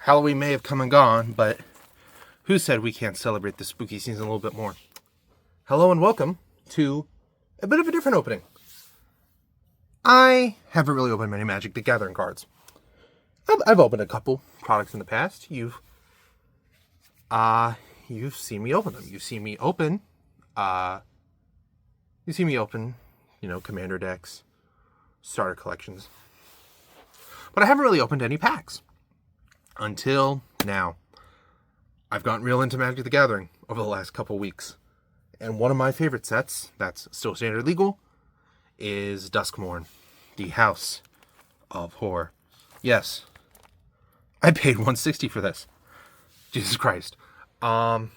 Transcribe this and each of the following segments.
Halloween may have come and gone, but who said we can't celebrate the spooky season a little bit more? Hello and welcome to a bit of a different opening. I haven't really opened many Magic the Gathering cards. I've opened a couple products in the past. You've seen me open them. You've seen me open, Commander decks, starter collections. But I haven't really opened any packs. Until now. I've gotten real into Magic the Gathering over the last couple weeks. And one of my favorite sets, that's still standard legal, is Duskmourn, the House of Horror. Yes, I paid $160 for this. Jesus Christ. But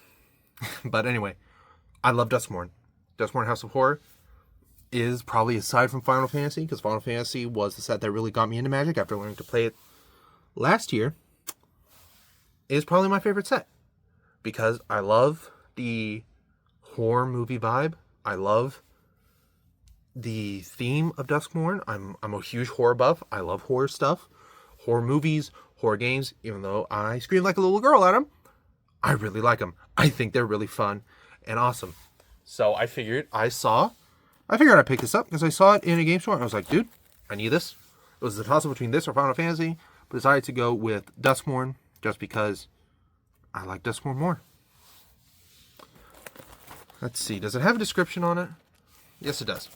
anyway, I love Duskmourn. Duskmourn House of Horror is probably, aside from Final Fantasy, because Final Fantasy was the set that really got me into Magic after learning to play it last year, is probably my favorite set. Because I love the horror movie vibe. I love the theme of Duskmourn. I'm a huge horror buff. I love horror stuff. Horror movies, horror games. Even though I scream like a little girl at them, I really like them. I think they're really fun and awesome. So I figured I'd pick this up because I saw it in a game store and I was like, dude, I need this. It was the toss-up between this or Final Fantasy, but decided to go with Duskmourn just because I like Duskmourn more. Let's see. Does it have a description on it? Yes, it does.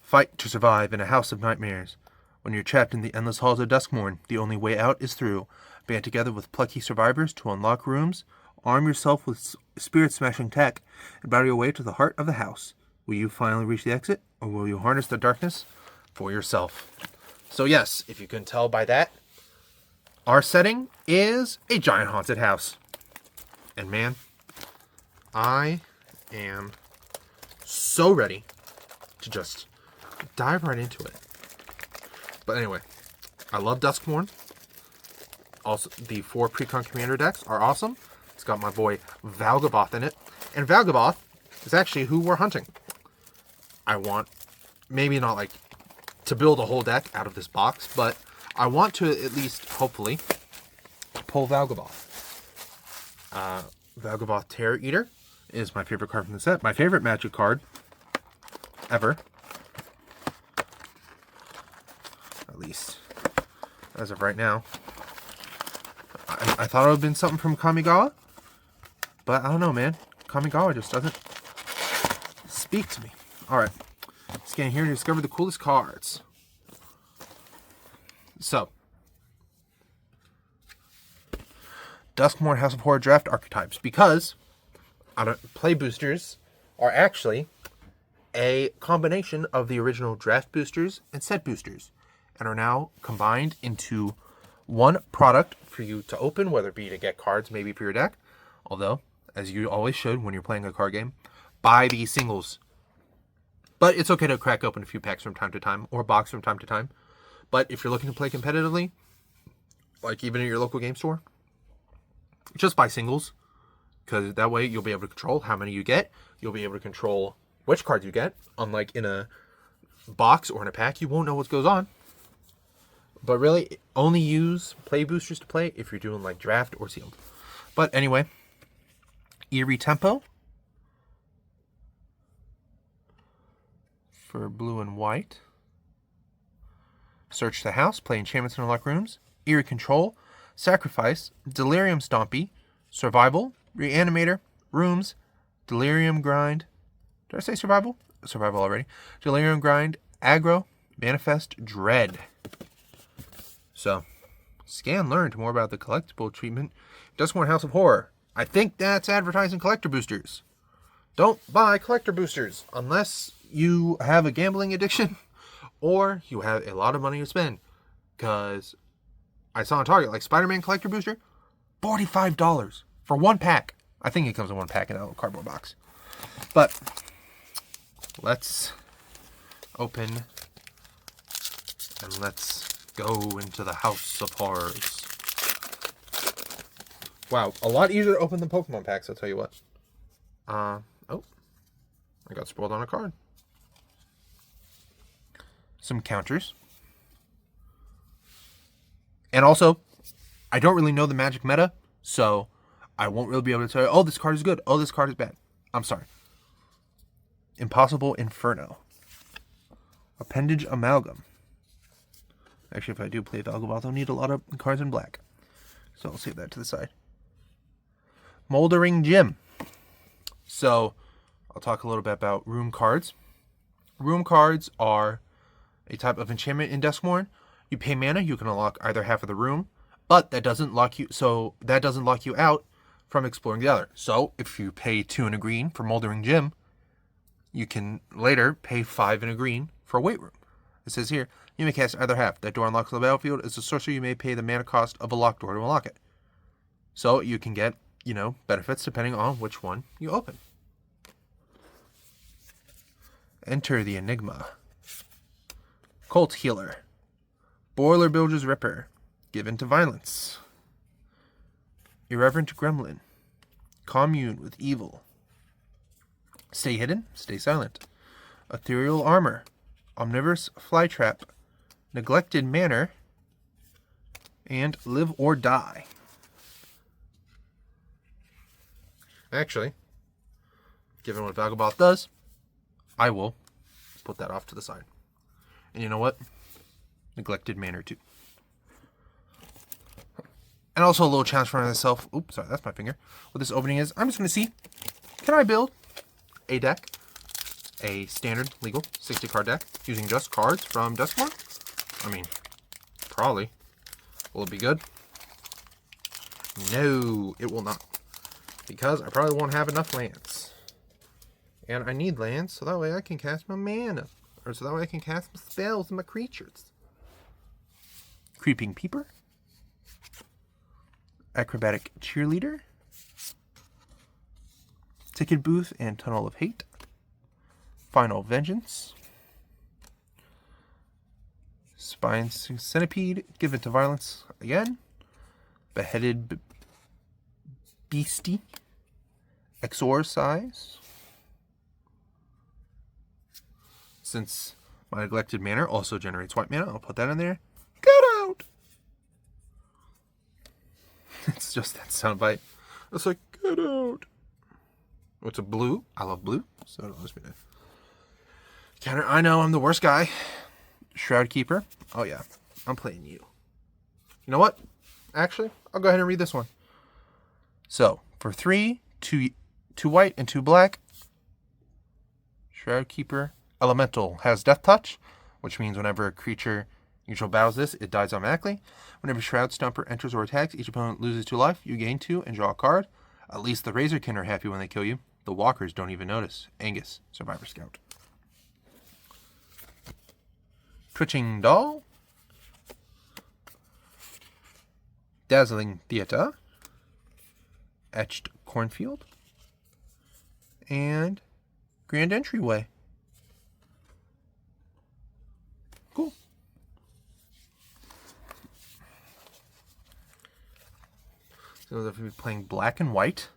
Fight to survive in a house of nightmares. When you're trapped in the endless halls of Duskmourn, the only way out is through. Band together with plucky survivors to unlock rooms. Arm yourself with spirit-smashing tech and battle your way to the heart of the house. Will you finally reach the exit, or will you harness the darkness for yourself? So yes, if you can tell by that, our setting is a giant haunted house. And man, I am so ready to just dive right into it. But anyway, I love Duskmourn. Also, the 4 Precon Commander decks are awesome. It's got my boy Valgaboth in it. And Valgaboth is actually who we're hunting. I want, maybe not like to build a whole deck out of this box, but I want to at least, hopefully, pull Valgaboth. Valgaboth Terror Eater is my favorite card from the set. My favorite Magic card ever. At least as of right now. I thought it would have been something from Kamigawa, but I don't know, man. Kamigawa just doesn't speak to me. Alright. Scan here to discover the coolest cards. So, Duskmourn House of Horror draft archetypes, because play boosters are actually a combination of the original draft boosters and set boosters, and are now combined into one product for you to open, whether it be to get cards maybe for your deck, although, as you always should when you're playing a card game, buy the singles. But it's okay to crack open a few packs from time to time, or a box from time to time. But if you're looking to play competitively, like even at your local game store, just buy singles. Because that way you'll be able to control how many you get. You'll be able to control which cards you get. Unlike in a box or in a pack, you won't know what goes on. But really, only use play boosters to play if you're doing like draft or sealed. But anyway, Eerie Tempo for blue and white. Search the house, play enchantments and unlock rooms. Eerie Control, Sacrifice, Delirium Stompy, Survival, Reanimator, Rooms, Delirium Grind. Did I say Survival? Survival already. Delirium Grind, Aggro, Manifest, Dread. So, scan, learn to more about the collectible treatment. Duskmourn House of Horror. I think that's advertising collector boosters. Don't buy collector boosters unless you have a gambling addiction or you have a lot of money to spend. Because I saw on Target, like Spider-Man collector booster, $45 for one pack. I think it comes in one pack in a little cardboard box. But let's open and let's go into the House of Horrors. Wow, a lot easier to open than Pokemon packs, I'll tell you what. Oh, I got spoiled on a card. Some counters. And also, I don't really know the Magic meta, so I won't really be able to tell you, oh, this card is good, oh, this card is bad. I'm sorry. Impossible Inferno. Appendage Amalgam. Actually, if I do play Valgaboth, I'll need a lot of cards in black. So I'll save that to the side. Moldering Gym. So I'll talk a little bit about room cards. Room cards are a type of enchantment in Duskmourn. You pay mana, you can unlock either half of the room, but that doesn't lock you. So that doesn't lock you out from exploring the other. So if you pay 2 and a green for Moldering Gym, you can later pay 5 and a green for a Weight Room. It says here, you may cast either half. That door unlocks the battlefield. As a sorcerer, you may pay the mana cost of a locked door to unlock it. So you can get, benefits depending on which one you open. Enter the Enigma. Cult Healer. Boiler Builder's Ripper. Given to Violence. Irreverent Gremlin. Commune with Evil. Stay hidden, stay silent. Ethereal Armor. Omnivorous Flytrap. Neglected Manor. And Live or Die. Actually, given what Valgaboth does, I will put that off to the side. And you know what? Neglected Manor too. And also a little challenge for myself. Oops, sorry, that's my finger. What this opening is, I'm just going to see, can I build a deck, a standard legal 60 card deck, using just cards from Duskmourn? I mean, probably. Will it be good? No, it will not. Because I probably won't have enough lands. And I need lands so that way I can cast my mana. Or so that way I can cast my spells and my creatures. Creeping Peeper. Acrobatic Cheerleader. Ticket Booth and Tunnel of Hate. Final Vengeance. Spine Centipede, Given to Violence again. Beheaded Beastie. Exorcise. Since my Neglected Manor also generates white mana, I'll put that in there. Get out! It's just that soundbite. It's like, get out. What's a blue? I love blue, so it allows me to counter. I know I'm the worst guy. Shroud Keeper. Oh yeah, I'm playing you. You know what? Actually, I'll go ahead and read this one. So, for 3, 2 white and 2 black, Shroud Keeper Elemental has Death Touch, which means whenever a creature neutral battles this, it dies automatically. Whenever Shroud Stomper enters or attacks, each opponent loses 2 life. You gain 2 and draw a card. At least the Razorkin are happy when they kill you. The Walkers don't even notice. Angus, Survivor Scout. Twitching Doll. Dazzling Theater. Etched Cornfield. And Grand Entryway. Cool. So if we're playing black and white.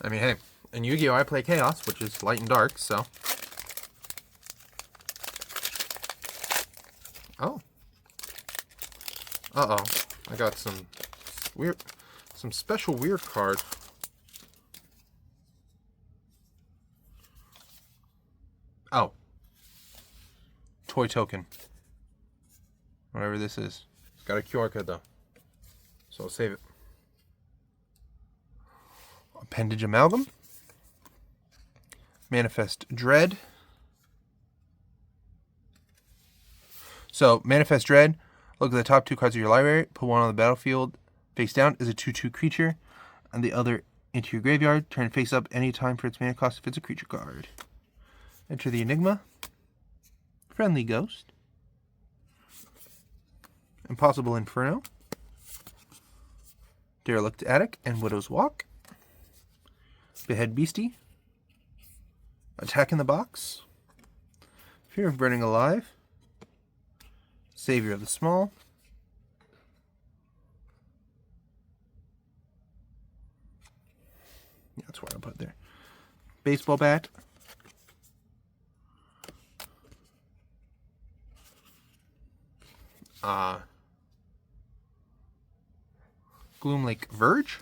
I mean, hey, in Yu-Gi-Oh! I play Chaos, which is light and dark, so. Oh. Uh-oh. I got some special weird card. Oh. Toy token. Whatever this is. It's got a QR code, though. So I'll save it. Appendage Amalgam. Manifest Dread. So, Manifest Dread. Look at the top 2 cards of your library. Put one on the battlefield. Face down is a 2/2 creature. And the other into your graveyard. Turn face up any time for its mana cost if it's a creature card. Enter the Enigma. Friendly Ghost. Impossible Inferno. Derelict Attic and Widow's Walk. Behead Beastie. Attack in the Box. Fear of Burning Alive. Savior of the Small. Yeah, that's what I put there. Baseball Bat. Gloomlake Verge,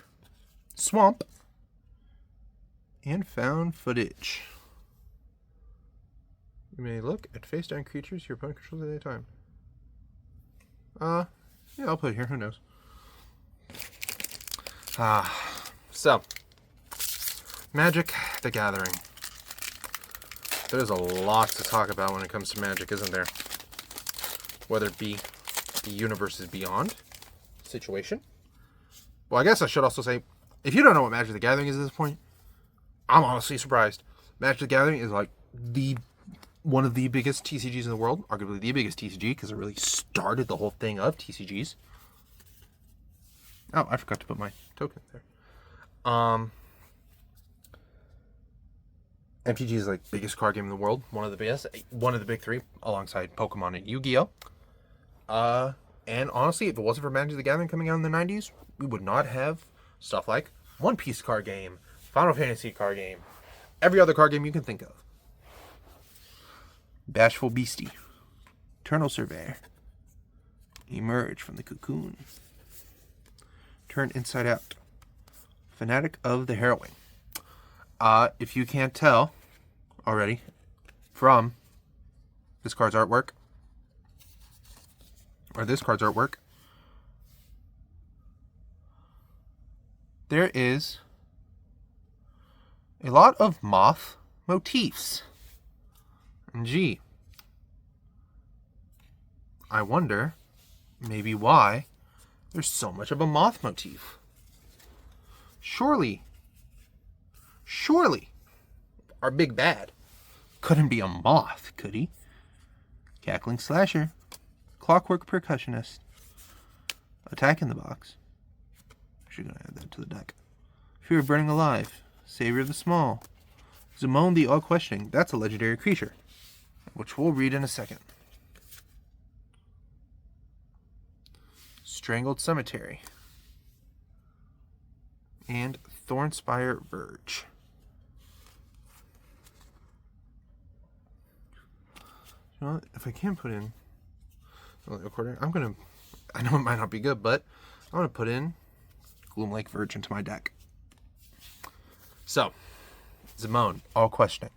Swamp, and Found Footage. You may look at face-down creatures your opponent controls at any time. Yeah, I'll put it here. Who knows? So, Magic the Gathering. There's a lot to talk about when it comes to Magic, isn't there? Whether it be the Universes Beyond situation. Well, I guess I should also say, if you don't know what Magic the Gathering is at this point, I'm honestly surprised. Magic the Gathering is like one of the biggest TCGs in the world, arguably the biggest TCG, because it really started the whole thing of TCGs. Oh, I forgot to put my token there. MTG is like biggest card game in the world, one of the biggest, one of the big three, alongside Pokemon and Yu-Gi-Oh. And honestly, if it wasn't for Magic the Gathering coming out in the 90s, we would not have stuff like One Piece card game, Final Fantasy card game, every other card game you can think of. Bashful Beastie, Eternal Surveyor, Emerge from the Cocoon, Turn Inside Out, Fanatic of the Harrowing. If you can't tell already from this card's artwork, or this card's artwork, there is a lot of moth motifs. And gee, I wonder maybe why there's so much of a moth motif. Surely, our big bad couldn't be a moth, could he? Cackling Slasher, Clockwork Percussionist, Attack in the Box. Actually gonna add that to the deck. Fear of Burning Alive, Savior of the Small, Duskmourn the All-Questioning. That's a legendary creature, which we'll read in a second. Strangled Cemetery, and Thornspire Verge. You know what? If I can put in recording, I know it might not be good, but I'm gonna put in Gloomlake Verge into my deck. So, Duskmourn, All-Questioning.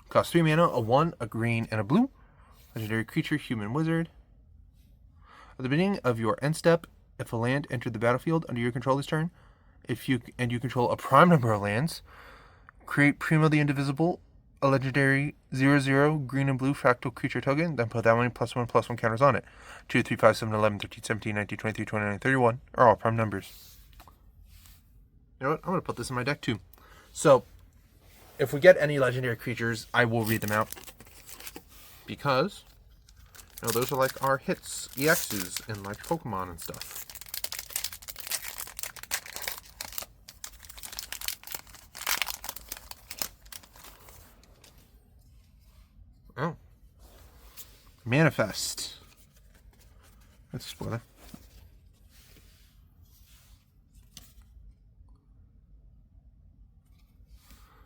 Cost 3 mana, a 1, a green, and a blue. Legendary creature, human wizard. At the beginning of your end step, if a land entered the battlefield under your control this turn, you control a prime number of lands, create Primo the Indivisible, a legendary 0/0 green and blue fractal creature token, then put that one +1/+1 counters on it. 2, 3, 5, 7, 11, 13, 17, 19, 23, 29, 31 are all prime numbers. You know what? I'm going to put this in my deck too. So, if we get any legendary creatures, I will read them out. Because, you know, those are like our hits, EXs, and like Pokemon and stuff. Oh. Manifest. That's a spoiler.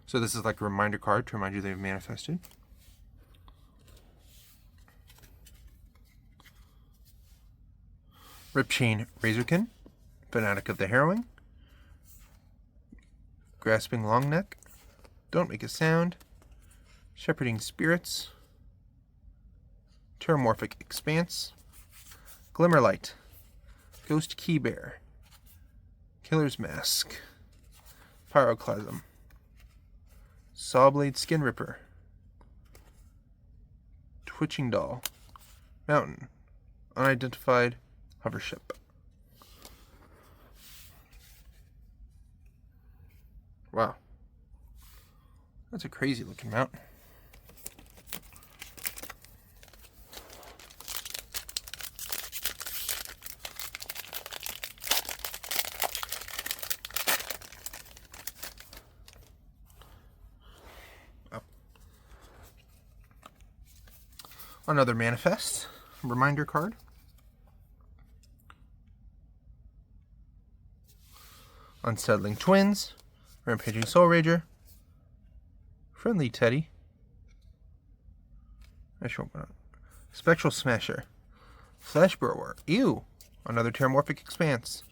So this is like a reminder card to remind you they've manifested. Ripchain Razorkin, Fanatic of the Harrowing, Grasping Longneck, Don't Make a Sound, Shepherding Spirits, Terramorphic Expanse, Glimmerlight, Ghost Keybear, Killer's Mask, Pyroclasm, Sawblade Skin Ripper, Twitching Doll, Mountain, Unidentified Hovership. Wow. That's a crazy looking mountain. Another Manifest reminder card. Unsettling Twins, Rampaging Soul Rager, Friendly Teddy, Spectral Smasher, Flesh Burrower, ew, another Terramorphic Expanse,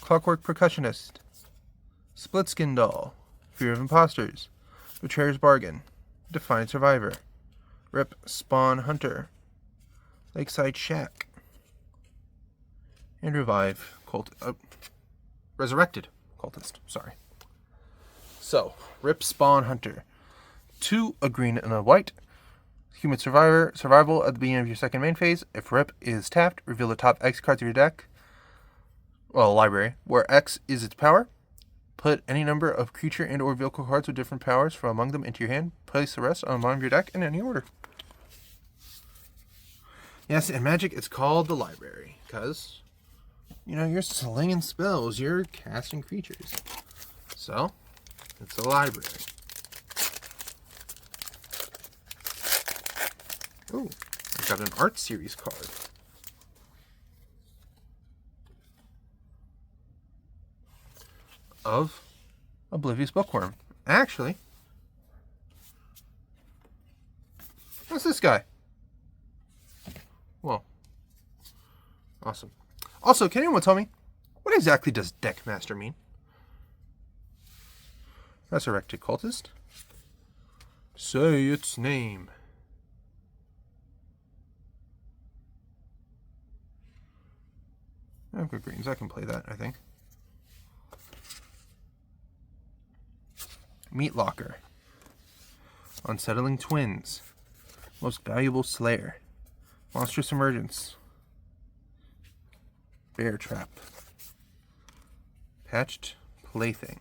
Clockwork Percussionist, Splitskin Doll, Fear of Imposters, Betrayer's Bargain, Defiant Survivor, Rip Spawn Hunter, Lakeside Shack, and Resurrected Cultist, sorry. So, Rip Spawn Hunter. 2, a green and a white. Human survival at the beginning of your second main phase. If Rip is tapped, reveal the top X cards of your deck. Well, library, where X is its power. Put any number of creature and or vehicle cards with different powers from among them into your hand. Place the rest on the bottom of your deck in any order. Yes, in Magic, it's called the library, because, you know, you're slinging spells, you're casting creatures. So, it's a library. Ooh, I got an art series card. Of Oblivious Bookworm. Actually, what's this guy? Whoa. Awesome. Also, can anyone tell me, what exactly does Deckmaster mean? Resurrected Cultist. Say its name. I've got greens. I can play that, I think. Meat Locker. Unsettling Twins. Most Valuable Slayer. Monstrous Emergence. Bear Trap. Patched Plaything.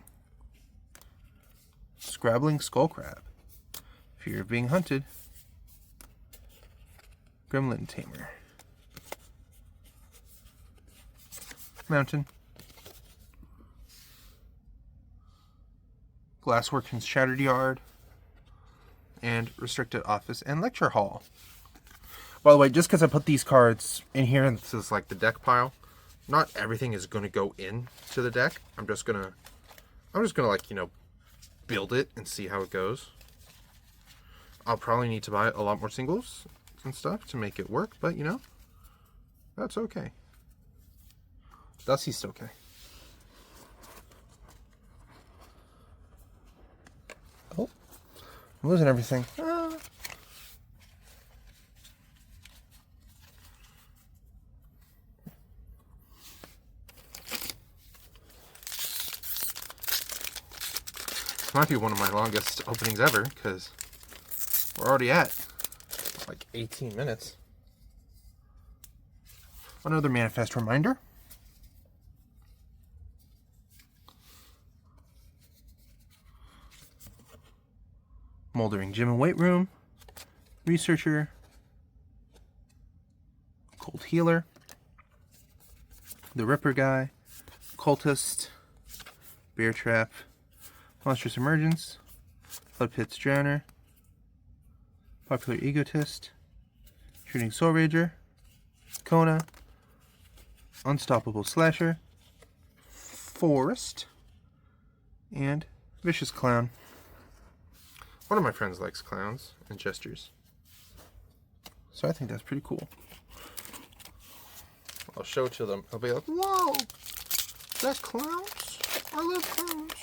Scrabbling Skullcrab. Fear of Being Hunted. Gremlin Tamer. Mountain. Glassworks and Shattered Yard. And Restricted Office and Lecture Hall. By the way, just because I put these cards in here and this is like the deck pile, not everything is going to go into the deck. I'm just gonna like, you know, build it and see how it goes. I'll probably need to buy a lot more singles and stuff to make it work, but you know, that's okay. Dusty's okay. Oh, I'm losing everything. This might be one of my longest openings ever, because we're already at like 18 minutes. Another Manifest Reminder. Moldering Gym and Weight Room. Researcher. Cold Healer. The Ripper Guy. Cultist. Bear Trap. Monstrous Emergence. Flood Pit's Drowner. Popular Egotist. Shooting Soul Rager. Kona. Unstoppable Slasher. Forest. And Vicious Clown. One of my friends likes clowns and gestures, so I think that's pretty cool. I'll show it to them. They'll be like, "Whoa, that's clowns? I love clowns."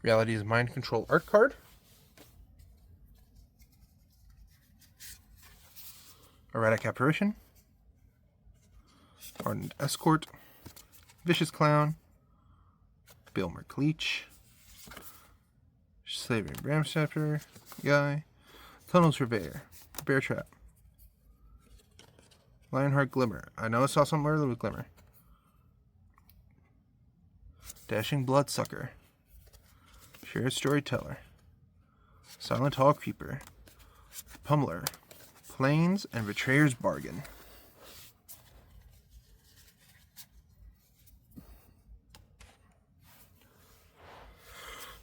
Reality's Mind Control art card. Erratic Apparition. Ardent Escort. Vicious Clown. Bill McLeach. Slaving Bramscepter Guy. Tunnel Surveyor. Bear Trap. Lionheart Glimmer. I know I saw something earlier with Glimmer. Dashing Bloodsucker. Shared Storyteller. Silent Hall Creeper. Pummeler. Plains and Betrayer's Bargain.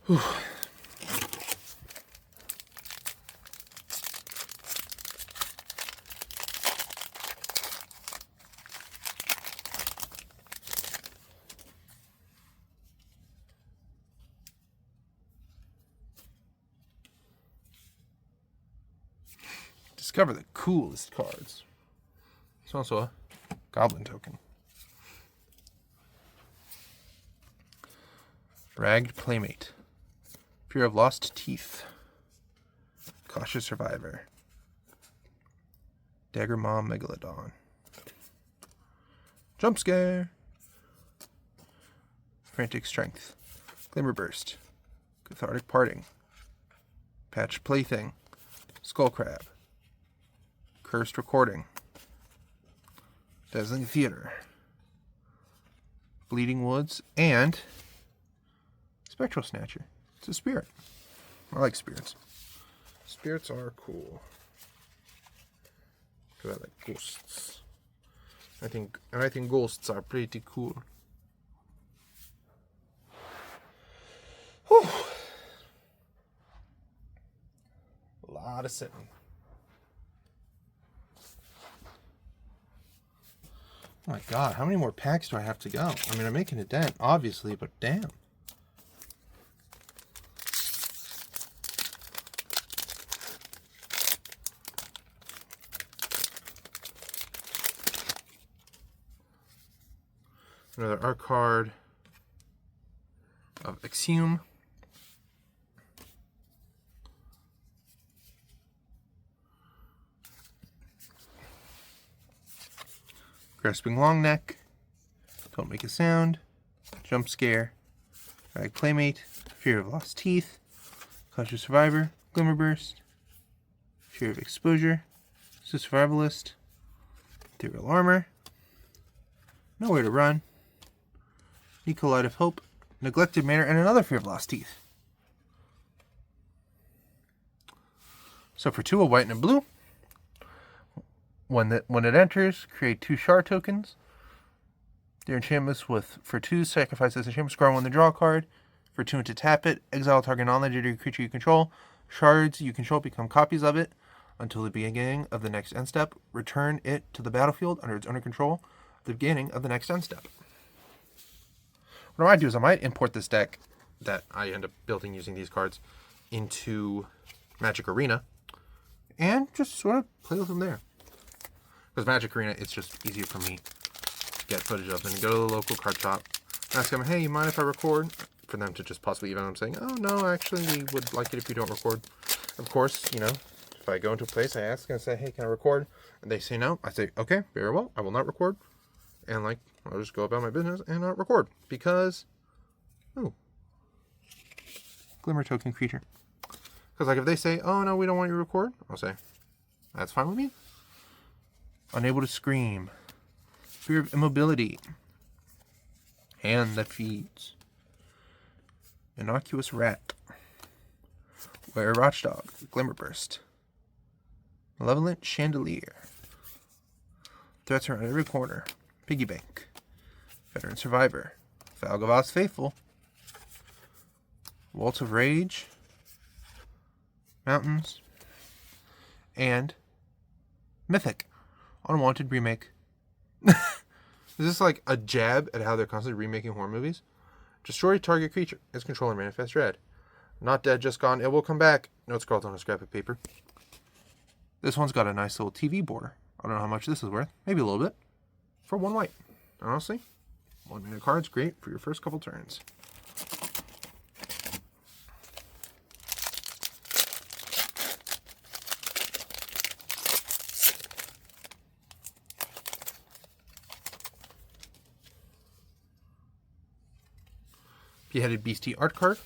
Whew. Discover the coolest cards. It's also a goblin token. Ragged Playmate. Fear of Lost Teeth. Cautious Survivor. Dagger Mom Megalodon. Jump Scare. Frantic Strength. Glimmer Burst. Cathartic Parting. Patch Plaything. Skull Crab. Cursed Recording. Dazzling Theater. Bleeding Woods. And Spectral Snatcher. It's a spirit. I like spirits. Spirits are cool. Because I like ghosts. I think ghosts are pretty cool. Whew. A lot of sitting. Oh my god, how many more packs do I have to go? I mean, I'm making a dent, obviously, but damn. Another art card of Exhume. Grasping Longneck. Don't Make a Sound. Jump Scare. Rag Playmate. Fear of Lost Teeth. Cautious Survivor. Glimmer Burst. Fear of Exposure. Survivalist. Ethereal Armor. Nowhere to Run. Eco Light of Hope. Neglected Manor, and another Fear of Lost Teeth. So for 2, a white and a blue. When it enters, create 2 shard tokens. Their enchantments for 2, sacrifice this enchantment, scroll 1 the draw card. For 2 and to tap it, exile target non-legendary creature you control. Shards you control become copies of it until the beginning of the next end step. Return it to the battlefield under its owner control at the beginning of the next end step. What I might do is I might import this deck that I end up building using these cards into Magic Arena and just sort of play with them there. Because Magic Arena, it's just easier for me to get footage of and go to the local card shop, ask them, hey, you mind if I record? For them to just possibly even I'm saying, oh no, actually we would like it if you don't record. Of course, you know, if I go into a place, I ask and I say, hey, can I record? And they say no. I say, okay, very well, I will not record. And like, I'll just go about my business and not record. Because, ooh, Glimmer Token Creature. Because like if they say, oh no, we don't want you to record, I'll say, that's fine with me. Unable to Scream. Fear of Immobility. Hand that Feeds. Innocuous Rat. Were Watchdog. Glimmer Burst. Malevolent Chandelier. Threats around every corner. Piggy Bank. Veteran Survivor. Valgavoth's Faithful. Waltz of Rage. Mountains. And Mythic. Unwanted Remake. Is this like a jab at how they're constantly remaking horror movies? Destroy target creature. Its controller manifests dread. Not dead, just gone. It will come back. Notes scrawled on a scrap of paper. This one's got a nice little TV border. I don't know how much this is worth. Maybe a little bit. For 1 white. Honestly, 1 mana card's great for your first couple turns. Beheaded Beastie art card.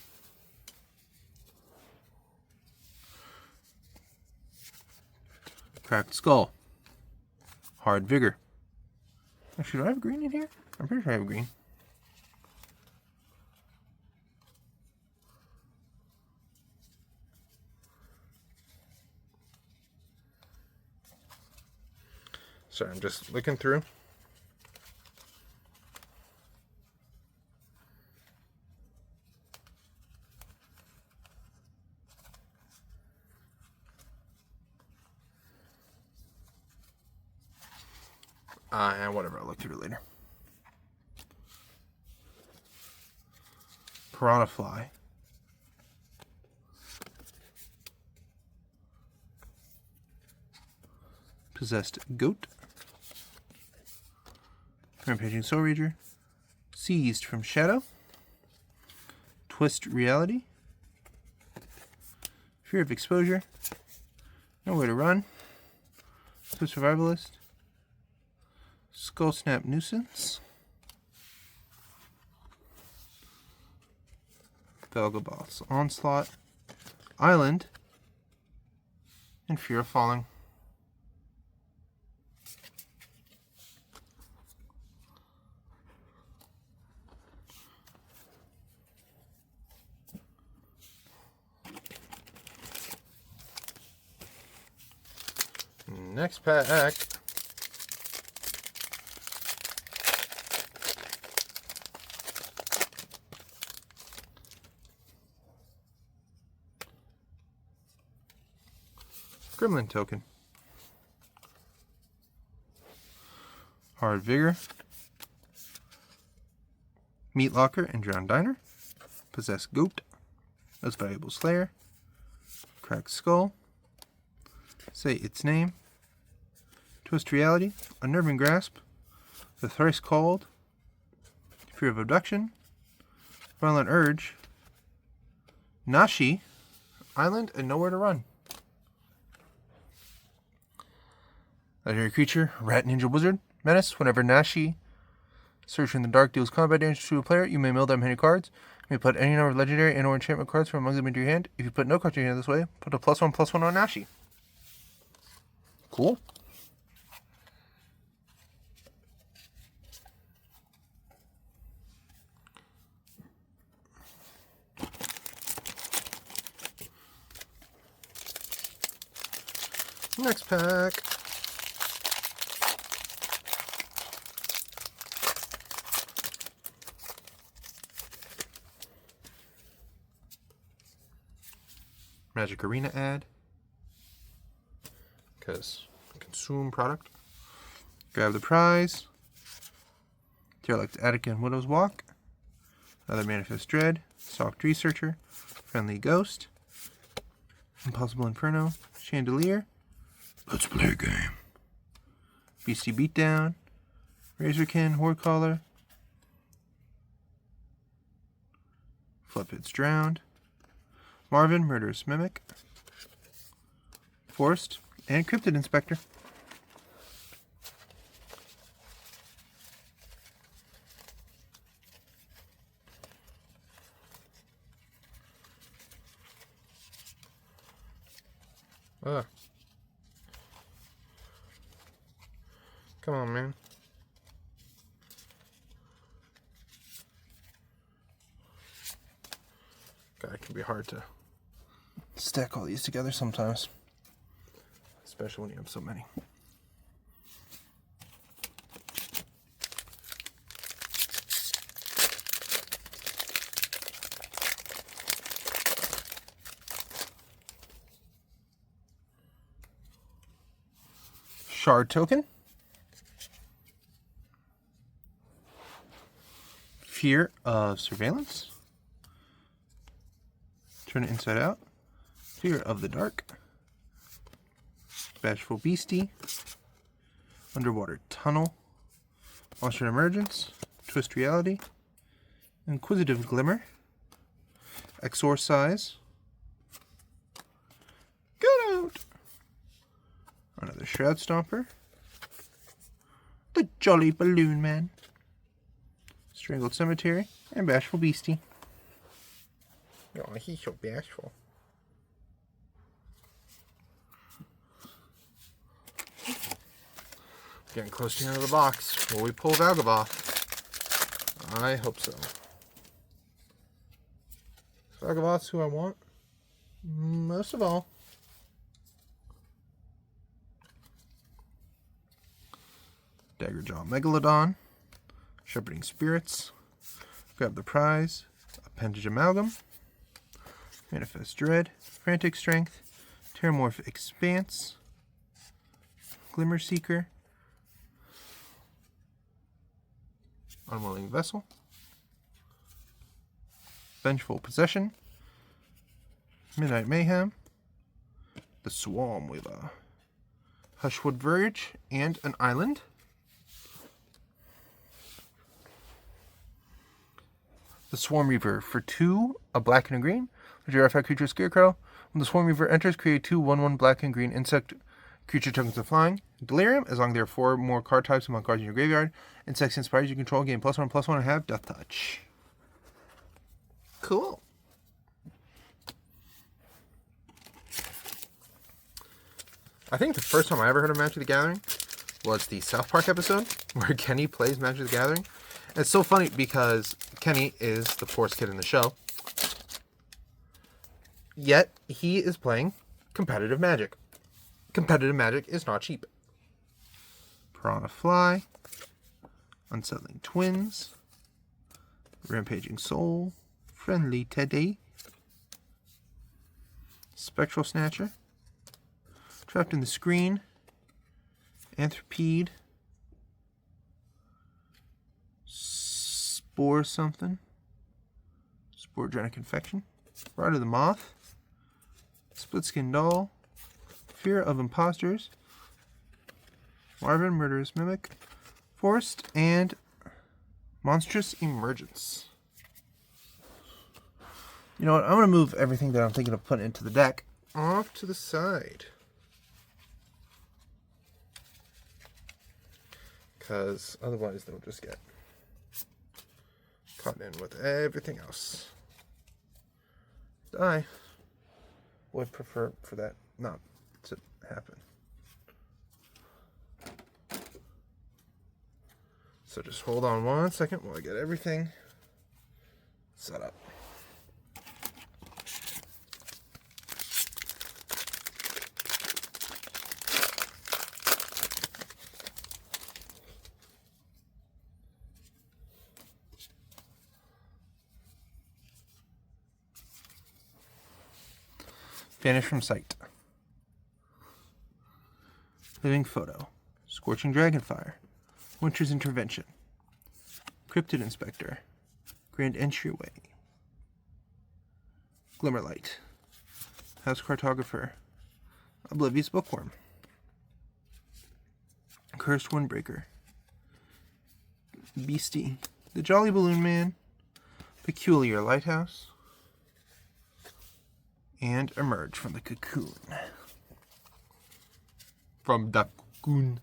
Cracked Skull. Hard Vigor. Actually, do I have green in here? I'm pretty sure I have green. Sorry, I'm just looking through. And whatever, I'll look through it later. Piranha Fly. Possessed Goat. Rampaging Soul Rager. Seized from Shadow. Twist Reality. Fear of Exposure. Nowhere to Run. Twist Survivalist. Skull Snap Nuisance. Velgaboth's Onslaught. Island. And Fear of Falling. Next pack. Gremlin token. Hard Vigor. Meat Locker and Drowned Diner. Possessed Goat. Most Valuable Slayer. Cracked Skull. Say Its Name. Twist Reality. Unnerving Grasp. The Thrice Called. Fear of Abduction. Violent Urge. Nashi. Island and Nowhere to Run. Legendary creature, Rat Ninja Wizard. Menace. Whenever Nashi Search in the Dark deals combat damage to a player, you may mill them many cards. You may put any number of legendary and/or enchantment cards from among them into your hand. If you put no cards in your hand this way, put a +1/+1 on Nashi. Cool. Next pack. Magic Arena ad. Because consume product. Grab the prize. Derelict Attic and Widow's Walk. Another Manifest Dread. Stalked Researcher. Friendly Ghost. Impossible Inferno. Chandelier. Let's play a game. Beastie Beatdown. Razorkin. Horde Caller. Fliphead's Drowned. Marvin, Murderous Mimic. Forest, and Cryptid Inspector. Ugh. Come on, man. God, it can be hard to stack all these together sometimes. Especially when you have so many. Shard token. Fear of Surveillance. Turn it inside out. Fear of the Dark. Bashful Beastie. Underwater Tunnel. Monster Emergence. Twist Reality. Inquisitive Glimmer. Exorcise. Get out! Another Shroud Stomper. The Jolly Balloon Man. Strangled Cemetery. And Bashful Beastie. Oh, he's so bashful. Getting close to the end of the box. Will we pull Velgaboth? I hope so. Velgaboth's who I want. Most of all. Daggerjaw Megalodon. Shepherding Spirits. Grab the Prize. Appendage Amalgam. Manifest Dread. Frantic Strength. Terramorph Expanse. Glimmer Seeker. Unwilling Vessel. Vengeful Possession. Midnight Mayhem. The Swarm Weaver. Hushwood Verge, and an island. The Swarm Reaver for 2, a black and a green. Legendary artifact creature Scarecrow. When the Swarm Reaver enters, create 2 1/1 black and green insect creature tokens of flying. Delirium, as long as there are 4 more card types among cards in your graveyard. Insects and spiders you control gain +1/+1 and have Death Touch. Cool. I think the first time I ever heard of Magic the Gathering was the South Park episode where Kenny plays Magic the Gathering. And it's so funny because Kenny is the poorest kid in the show. Yet, he is playing competitive Magic. Competitive Magic is not cheap. Piranha Fly. Unsettling Twins. Rampaging Soul. Friendly Teddy. Spectral Snatcher. Trapped in the Screen. Anthropede. Spore something. Sporogenic Infection. Ride of the Moth. Split Skin Doll. Fear of Imposters. Marvin, Murderous Mimic. Forced, and Monstrous Emergence. You know what? I'm going to move everything that I'm thinking of putting into the deck off to the side. Because otherwise they'll just get caught in with everything else. I would prefer for that not to happen. So just hold on 1 second while I get everything set up. Vanish from sight. Living Photo. Scorching Dragonfire. Winter's Intervention. Cryptid Inspector. Grand Entryway. Glimmerlight. House Cartographer. Oblivious Bookworm. Cursed Windbreaker. Beastie. The Jolly Balloon Man. Peculiar Lighthouse. And Emerge from the Cocoon. From the Cocoon.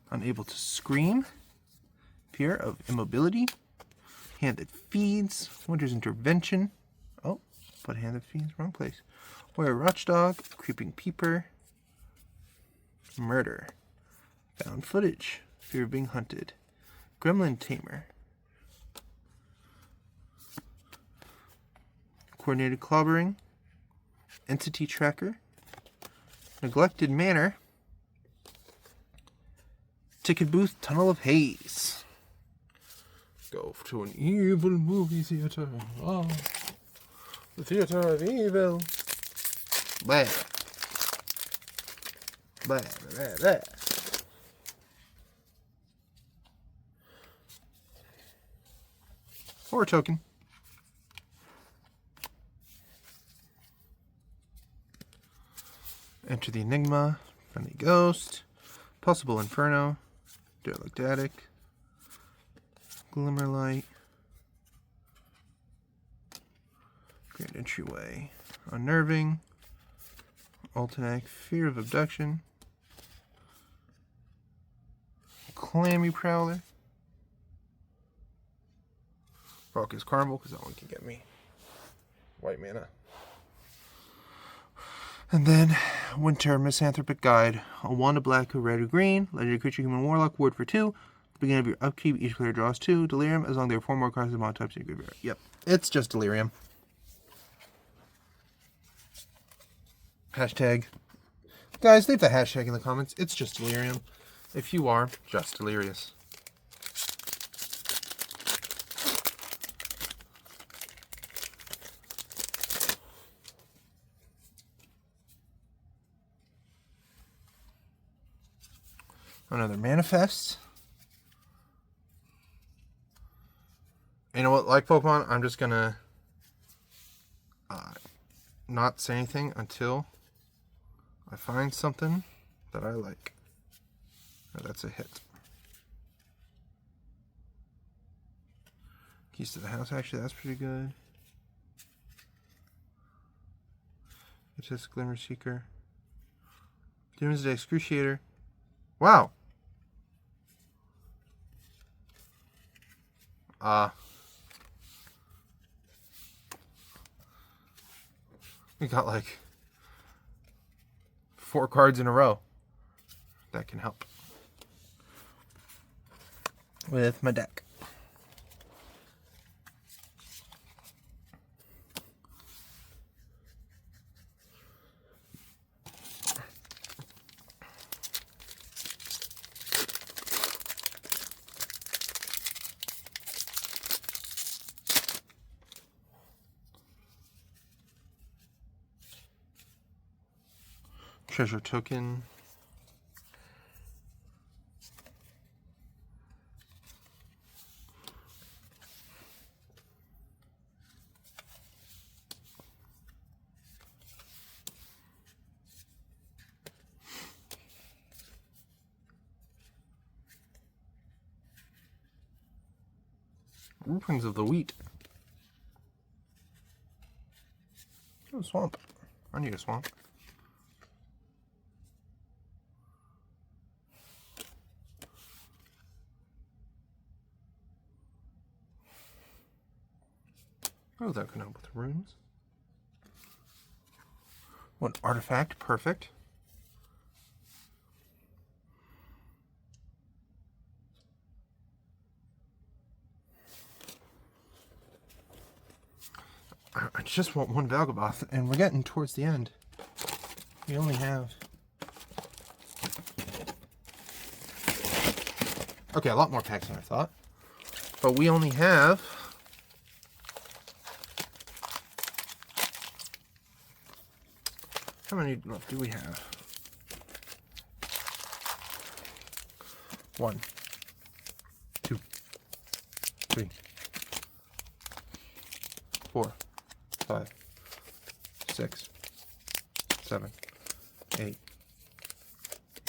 Unable to Scream. Fear of Immobility. Hand that Feeds. Winter's Intervention. Oh, put Hand that Feeds, wrong place. Warrior Watchdog. Creeping Peeper. Murder. Found Footage. Fear of Being Hunted. Gremlin Tamer. Coordinated Clobbering. Entity Tracker. Neglected Manor. Ticket Booth Tunnel of Haze. Go to an evil movie theater. Oh, the theater of evil. Blah. Blah, blah, blah. Or a token. Enter the Enigma. Friendly Ghost. Possible Inferno. Derelict Attic. Glimmerlight. Grand Entryway. Unnerving. Ultinac. Fear of Abduction. Clammy Prowler. Raucous Carnival, because that one can get me white mana. And then Winter Misanthropic Guide. A 1, a black, a red, a green. Legendary creature, human warlock, ward for 2. At the beginning of your upkeep, each player draws 2. Delirium, as long as there are 4 more cards of mod types in your graveyard. Yep, it's just Delirium. Hashtag. Guys, leave the hashtag in the comments. It's just Delirium. If you are just delirious. Another Manifest. You know what, like Pokemon, I'm just gonna not say anything until I find something that I like. Oh, that's a hit. Keys to the House, actually, that's pretty good. It's just Glimmer Seeker. Doomsday Excruciator. Wow. We got like 4 cards in a row. That can help with my deck. Treasure Token. Roofings of the Wheat. Oh, swamp. I need a swamp. Oh, that can help with runes. One artifact, perfect. I just want one Valgaboth, and we're getting towards the end. We only have... Okay, a lot more packs than I thought. But we only have... How many left do we have? 1, 2, 3, 4, 5, 6, 7, 8,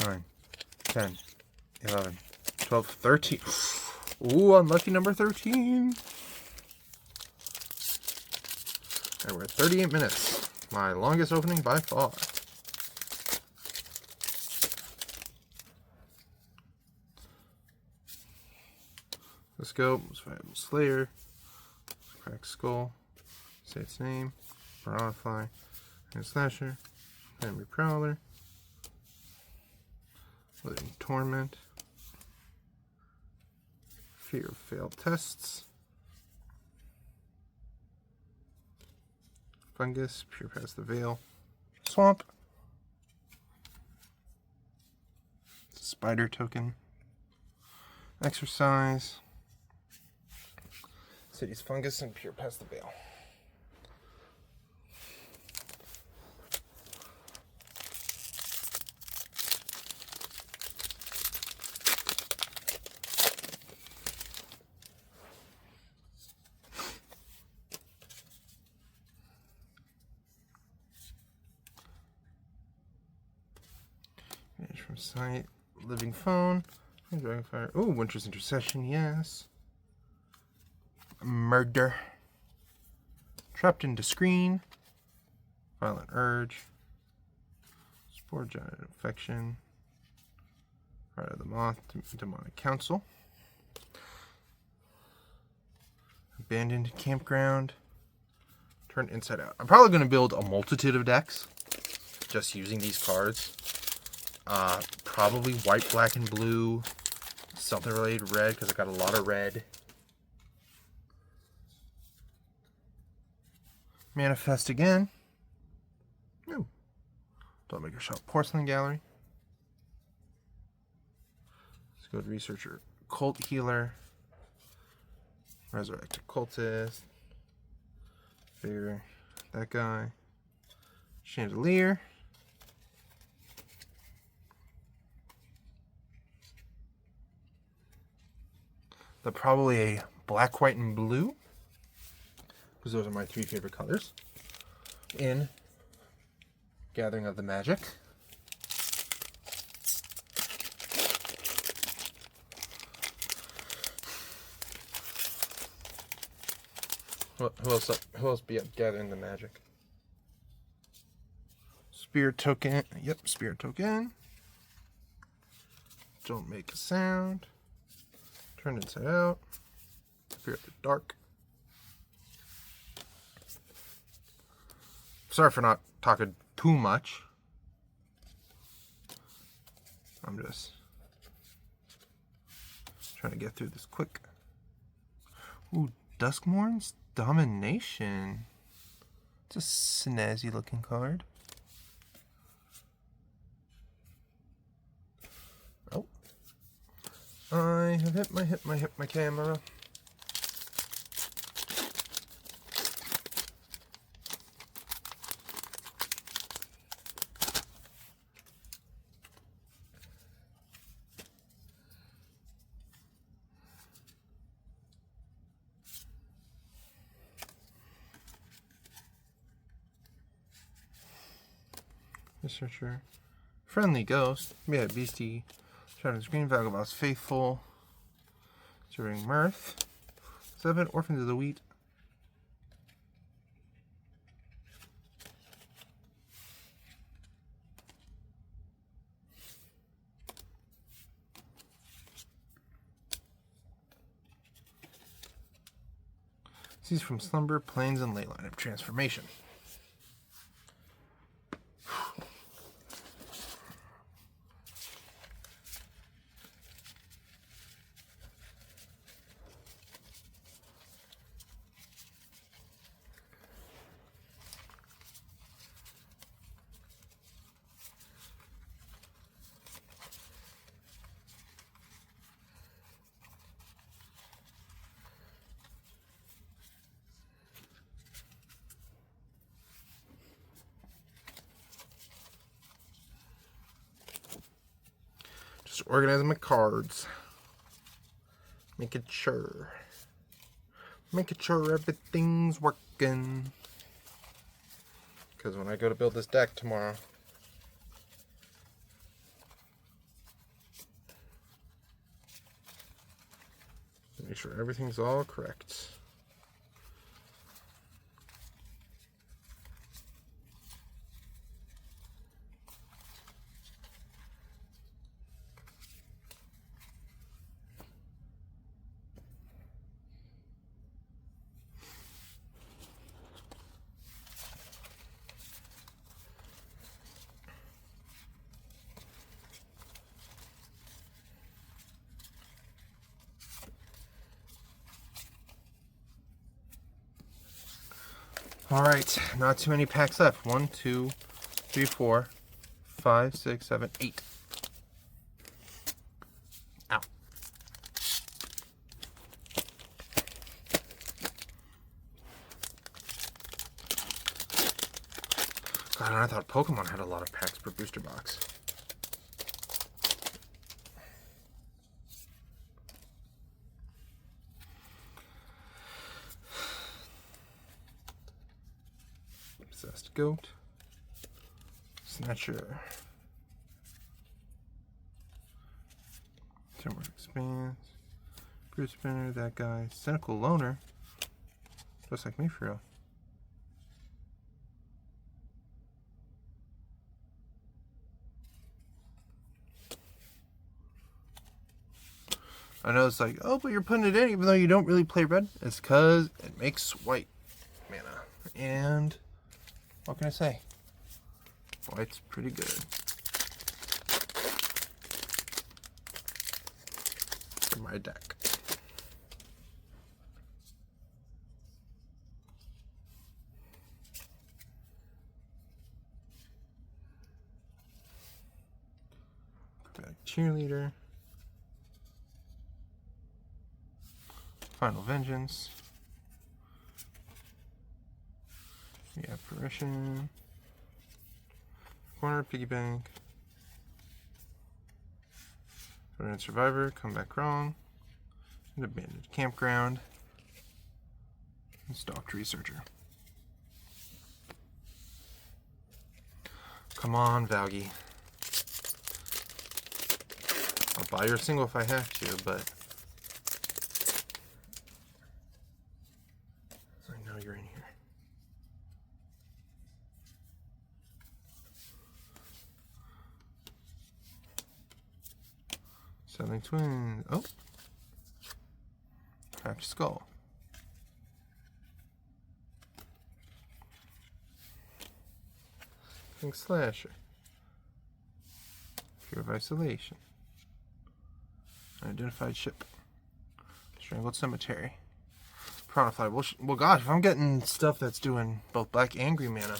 9, 10, 11, 12, 13. Ooh, unlucky number 13. And we're at 38 minutes. My longest opening by far. Let's go. Most Valuable Slayer. Cracked Skull. Say its name. Baronify. And Slasher. Memory Prowler. Living Torment. Fear of Failed Tests. Fungus, Pure Past the Veil, Swamp, Spider Token, Exercise, City's Fungus, and Pure Past the Veil. From Sight, Living Phone, and Dragonfire. Oh, Winter's Intercession, yes. Murder. Trapped into Screen. Violent Urge. Spore Giant Infection. Ride of the Moth, Demonic Council. Abandoned Campground. Turned Inside Out. I'm probably going to build a multitude of decks just using these cards. Probably white, black, and blue. Something related red, because I got a lot of red. Manifest again. Ooh. Don't Make a Shop Porcelain Gallery. Let's go to Researcher. Cult Healer. Resurrect a Cultist. Figure that guy. Chandelier. probably a black, white, and blue, because those are my 3 favorite colors in Gathering of the Magic. Who else be Gathering the Magic? Spirit token. Yep, spirit token. Don't make a sound. Turn inside out. Spirit the dark. Sorry for not talking too much. I'm just trying to get through this quick. Ooh, Duskmourn's Domination. It's a snazzy looking card. Oh. I have hit my camera. Researcher. Friendly Ghost. Yeah, Beastie. Shadow's Green. Vagabond's Faithful. Serving Mirth. 7. Orphans of the Wheat. Sees from Slumber, Plains, and Leyline of Transformation. Just organizing my cards. Making sure everything's working. Because when I go to build this deck tomorrow, make sure everything's all correct. Alright, not too many packs left. 1, 2, 3, 4, 5, 6, 7, 8. Ow. God, I thought Pokemon had a lot of packs per booster box. Possessed Goat, Snatcher, Termorph Expanse, Brute Spinner, that guy, Cynical Loner, just like me for real. I know it's like, oh, but you're putting it in even though you don't really play red. It's because it makes white mana. And what can I say? White's pretty good. For my deck. Cheerleader. Final Vengeance. The Apparition. Corner Piggy Bank. Survivor, Come Back Wrong. An abandoned campground. Stalked researcher. Come on, Valgi. I'll buy your single if I have to, but I know you're in here. Selling twins. Oh. Cracked skull. King Slasher. Fear of isolation. Unidentified ship. Strangled cemetery. Piranha. Well, gosh, if I'm getting stuff that's doing both black and green mana,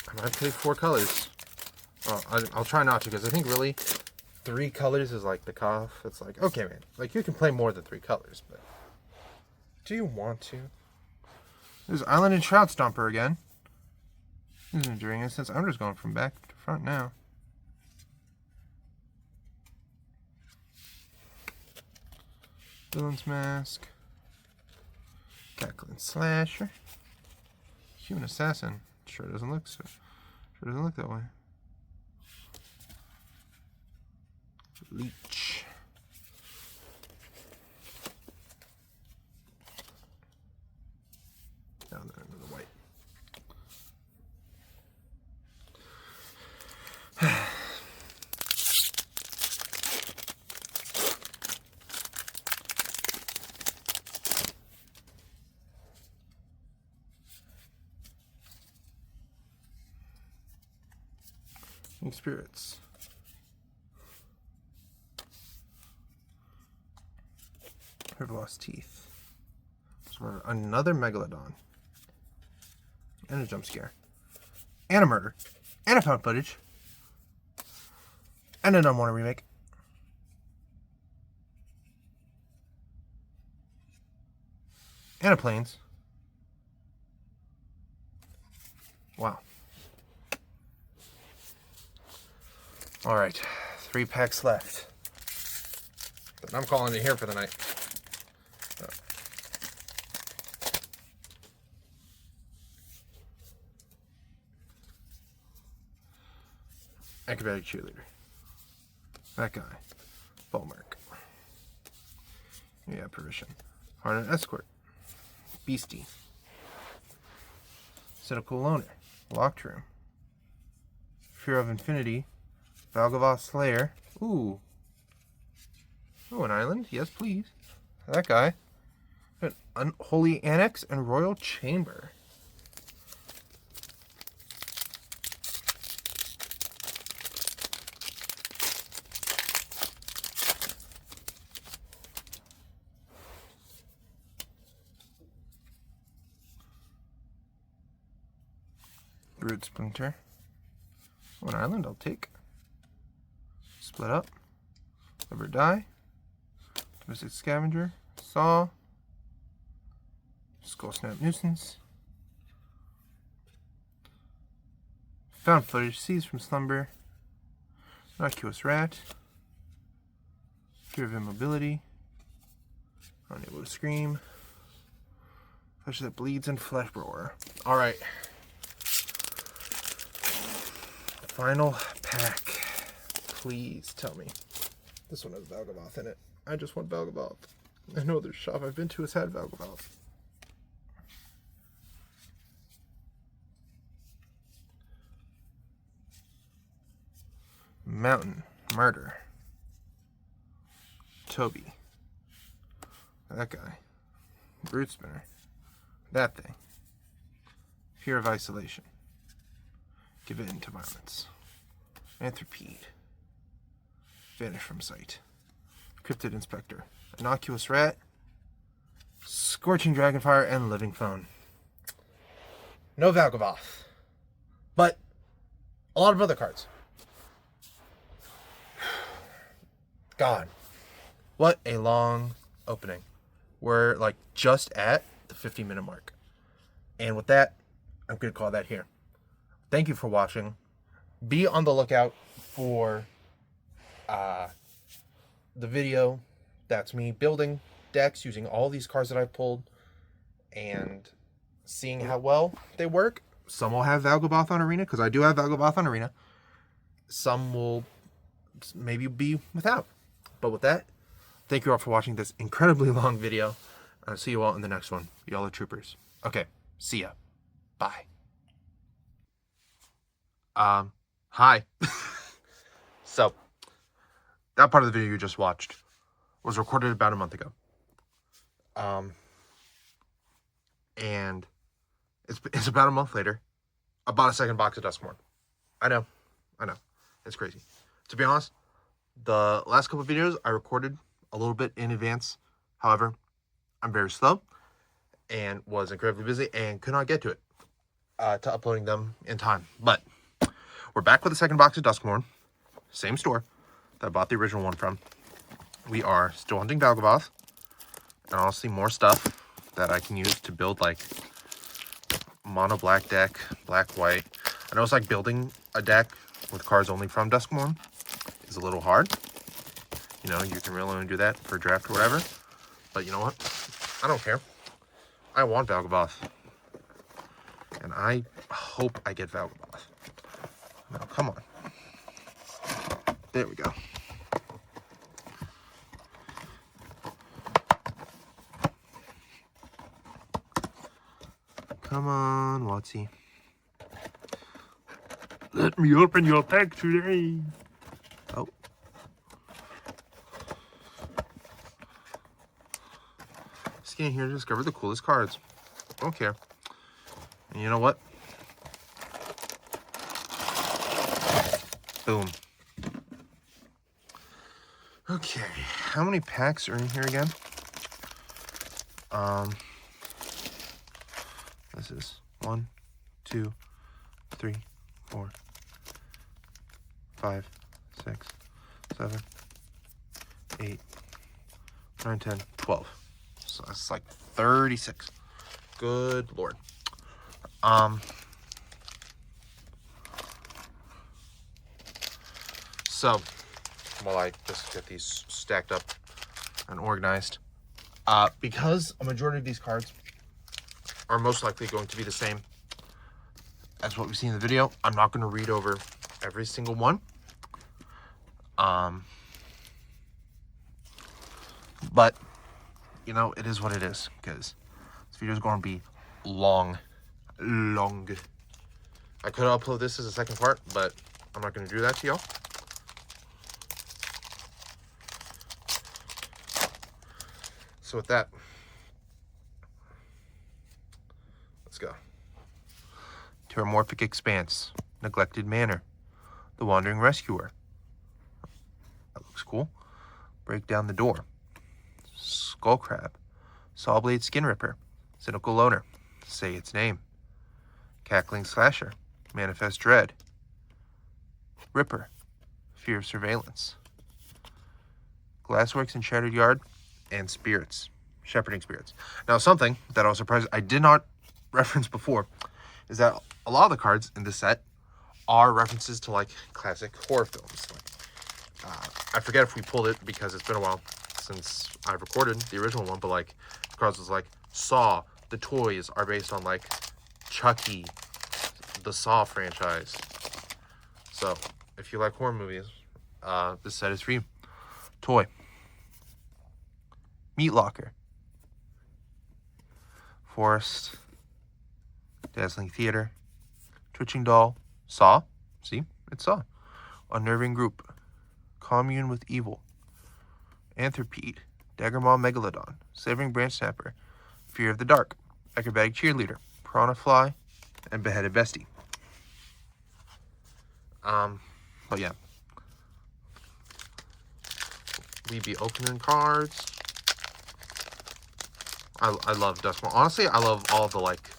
I might play 4 colors. Well, I'll try not to, because I think really 3 colors is like the cutoff. It's like, okay, man, like you can play more than 3 colors, but do you want to? There's Island and Shroud Stomper again. During instance, I'm just going from back to front now. Villain's Mask. Cackling Slasher. Human Assassin. Sure doesn't look that way. Leech. Down there into the white. Spirits. I've lost teeth. So another Megalodon. And a jump scare. And a murder. And a found footage. And an unwanted remake. And a planes. Wow. All right, 3 packs left. But I'm calling it here for the night. Acrobatic Cheerleader. That guy. Ballmark. Yeah, Apparition. Hardened Escort. Beastie. Cynical Loner. Locked Room. Fear of Infinity. Valgavoth Slayer. Ooh. Oh, an island? Yes, please. That guy. An Unholy Annex and Royal Chamber. Root Splinter. One island I'll take. Split Up. Live or Die. Domestic Scavenger. Saw. Skull Snap Nuisance. Found Footage. Seized from Slumber. Innocuous Rat. Fear of Immobility. Unable to Scream. Flesh that Bleeds and Flesh Roar. Alright. Final pack. Please tell me. This one has Valgavoth in it. I just want Valgavoth. I know there's shop I've been to has had Valgavoth. Mountain. Murder. Toby. That guy. Root Spinner. That thing. Fear of Isolation. Give in to violence. Anthropede. Vanish from sight. Cryptid Inspector. Innocuous Rat. Scorching Dragonfire and Living Phone. No Valgavoth. But a lot of other cards. God. What a long opening. We're like just at the 50-minute mark. And with that, I'm going to call that here. Thank you for watching. Be on the lookout for the video that's me building decks using all these cards that I've pulled and seeing how well they work. Some will have Valgobath on Arena, because I do have Valgobath on Arena. Some will maybe be without. But with that, thank you all for watching this incredibly long video. I'll see you all in the next one. Y'all are troopers. Okay, see ya. Bye. Hi. So, that part of the video you just watched was recorded about a month ago. And it's about a month later. I bought a second box of Duskmourn. I know. It's crazy. To be honest, the last couple of videos I recorded a little bit in advance. However, I'm very slow and was incredibly busy and could not get to it, to uploading them in time. But we're back with the second box of Duskmourn. Same store that I bought the original one from. We are still hunting Valgobath. And honestly, more stuff that I can use to build like mono black deck, black white. I know it's like building a deck with cards only from Duskmourn is a little hard. You know, you can really only do that for draft or whatever. But you know what? I don't care. I want Valgobath. And I hope I get Valgobath. Now, come on. There we go. Come on, Watsy. Let me open your pack today. Oh. Just getting here to discover the coolest cards. I don't care. And you know what? Boom. Okay, how many packs are in here again? This is 1, 2, 3, 4, 5, 6, 7, 8, 9, 10, 12. So that's like 36. Good Lord. So while I just get these stacked up and organized, because a majority of these cards are most likely going to be the same as what we see in the video, I'm not going to read over every single one. But, you know, it is what it is, because this video is going to be long. I could upload this as a second part, but I'm not going to do that to y'all. So with that, let's go. Terramorphic Expanse, Neglected Manor, The Wandering Rescuer. That looks cool. Break Down the Door, Skullcrab, Sawblade Skin Ripper, Cynical Loner, Say Its Name, Cackling Slasher, Manifest Dread, Ripper, Fear of Surveillance, Glassworks and Shattered Yard, and Spirits, Shepherding Spirits. Now, something that I was surprised I did not reference before is that a lot of the cards in this set are references to like classic horror films. Like, I forget if we pulled it because it's been a while since I've recorded the original one, but like the cards was like Saw, the toys are based on like Chucky, the Saw franchise. So if you like horror movies, this set is for you. Toy, Meat Locker, Forest, Dazzling Theater, Twitching Doll, Saw, see, it's Saw, Unnerving Group, Commune with Evil, Anthropede, Daggermaw Megalodon, Savoring Branch Snapper, Fear of the Dark, Acrobatic Cheerleader, Piranha Fly, and Beheaded Bestie. But yeah, we be opening cards. I love Duskmourn. Honestly, I love all the like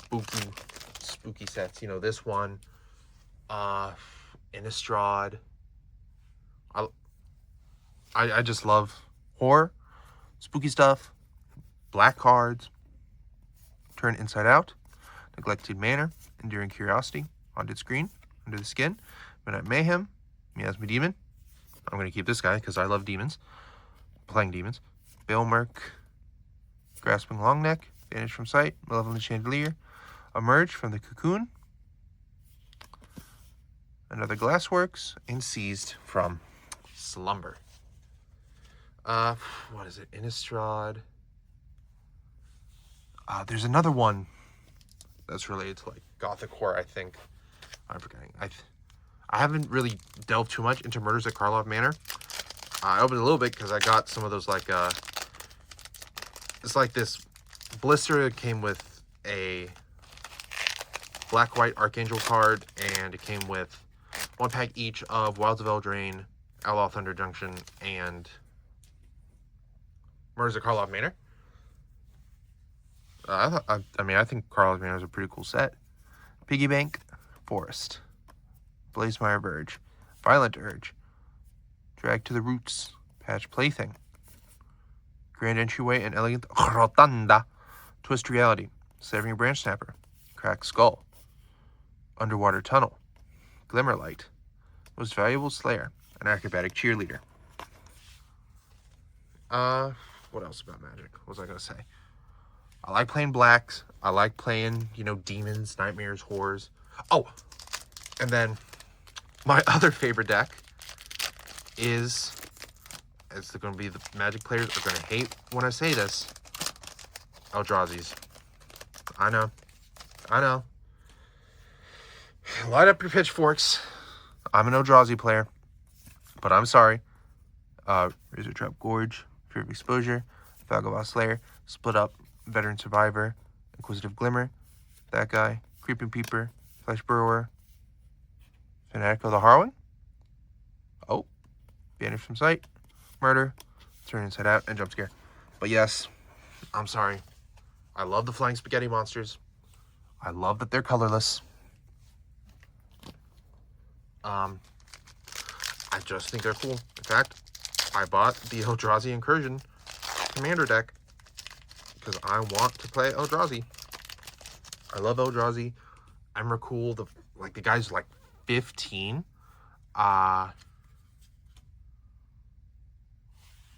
spooky sets. You know, this one, Innistrad. I just love horror, spooky stuff, black cards, Turn Inside Out, Neglected Manor, Enduring Curiosity, Haunted Screen, Under the Skin, Midnight Mayhem, Miasma Demon. I'm going to keep this guy because I love demons. playing demons. Bailmerk, Grasping Longneck, Vanish from Sight, Malevolent Chandelier, Emerge from the Cocoon, another Glassworks, and Seized from Slumber. What is it? Innistrad. There's another one that's related to like Gothic Horror, I think. I'm forgetting. I haven't really delved too much into Murders at Karlov Manor. I opened a little bit because I got some of those like it's like this blister. It came with a black-white Archangel card, and it came with 1 pack each of Wilds of Eldraine, Outlaw Thunder Junction, and Murders at Karlov Manor. I think Karlov Manor is a pretty cool set. Piggy Bank, Forest, Blazemire Verge, Violent Urge, Drag to the Roots, Patch Plaything, Grand Entryway and Elegant Rotunda, Twist Reality, Severing Branch Snapper, Cracked Skull, Underwater Tunnel, Glimmerlight, Most Valuable Slayer, an Acrobatic Cheerleader. What else about Magic? What was I gonna say? I like playing blacks. I like playing, demons, nightmares, horrors. Oh, and then my other favorite deck is, it's going to be the Magic players are going to hate when I say this, Eldrazi's. I know. Light up your pitchforks. I'm an Eldrazi player, but I'm sorry. Razor Trap Gorge, Fear of Exposure, Vagabond Slayer, Split Up, Veteran Survivor, Inquisitive Glimmer, that guy, Creeping Peeper, Flesh Burrower, Fanatic of the Harrowing, Vanish from Sight, Murder, Turn Inside Out, and Jump Scare. But yes, I'm sorry. I love the Flying Spaghetti Monsters. I love that they're colorless. I just think they're cool. In fact, I bought the Eldrazi Incursion Commander deck because I want to play Eldrazi. I love Eldrazi. Emrakul, the guy's like 15.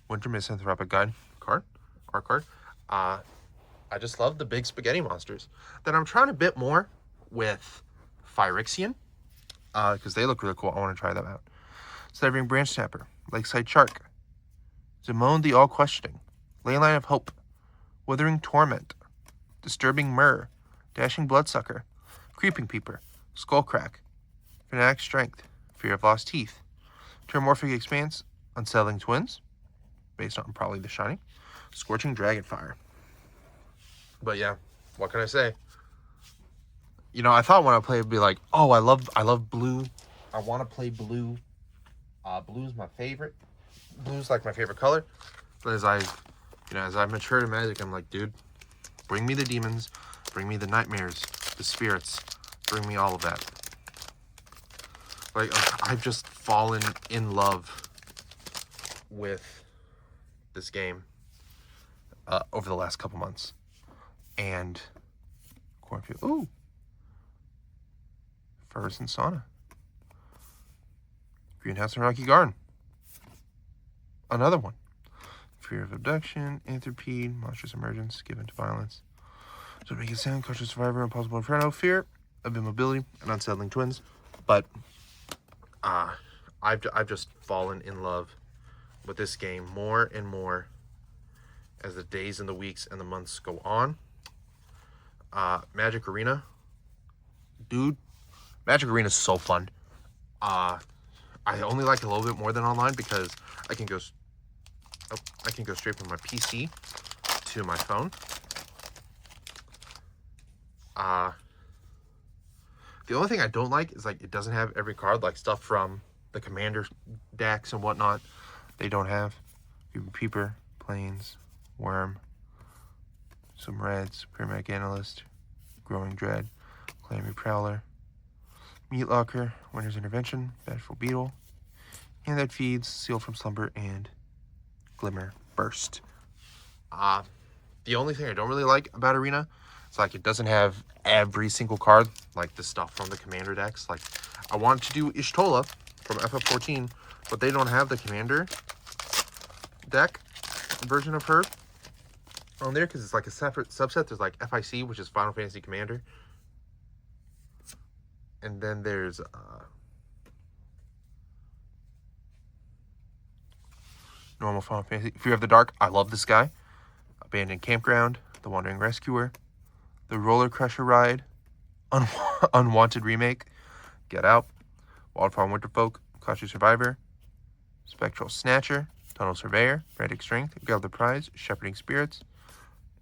Winter Misanthropic Guide card, art card. I just love the big spaghetti monsters. Then I'm trying a bit more with Phyrexian, because they look really cool. I want to try them out. Severing Branch Snapper, Lakeside Shark, Zimone the All-Questioning, Leyline of Hope, Withering Torment, Disturbing Myrrh, Dashing Bloodsucker, Creeping Peeper, Skullcrack, Fanatic Strength, Fear of Lost Teeth, Terramorphic Expanse, Unsettling Twins, based on probably The Shining, Scorching Dragonfire. But yeah, what can I say? I thought when I play it'd be like, oh, I love blue. I want to play blue. Blue's my favorite. Blue's like my favorite color. But as I've matured in Magic, I'm like, dude, bring me the demons, bring me the nightmares, the spirits, bring me all of that. Like, I've just fallen in love with this game over the last couple months. And Cornfield, ooh, Fervescent Sauna, Greenhouse and Rocky Garden, another one, Fear of Abduction, Anthropede, Monstrous Emergence, Given to Violence, So Make It Sound, Cautious Survivor, Impossible Inferno, Fear of Immobility, and Unsettling Twins. But I've just fallen in love with this game more and more as the days and the weeks and the months go on. Magic Arena, dude, Magic Arena is so fun. I only like it a little bit more than online because I can go straight from my PC to my phone. The only thing I don't like is it doesn't have every card, like stuff from the Commander decks and whatnot. They don't have Peeper, Plains, Worm, some Reds, Primic Analyst, Growing Dread, Clammy Prowler, Meatlocker, Winter's Intervention, Bashful Beetle, and that feeds Sealed from Slumber and Glimmer Burst. The only thing I don't really like about Arena is it doesn't have every single card, like the stuff from the Commander decks. Like, I want to do Ishtola from FF14, but they don't have the Commander deck. version of her on there because it's like a separate subset. There's like FIC, which is Final Fantasy Commander. And then there's normal Final Fantasy. Fear of the Dark, I love this guy. Abandoned Campground, The Wandering Rescuer, The Roller Crusher Ride, Unwanted Remake, Get Out, Wildfire Winterfolk, Cautious Survivor, Spectral Snatcher, Tunnel Surveyor, Frantic Strength, Gather the Prize, Shepherding Spirits,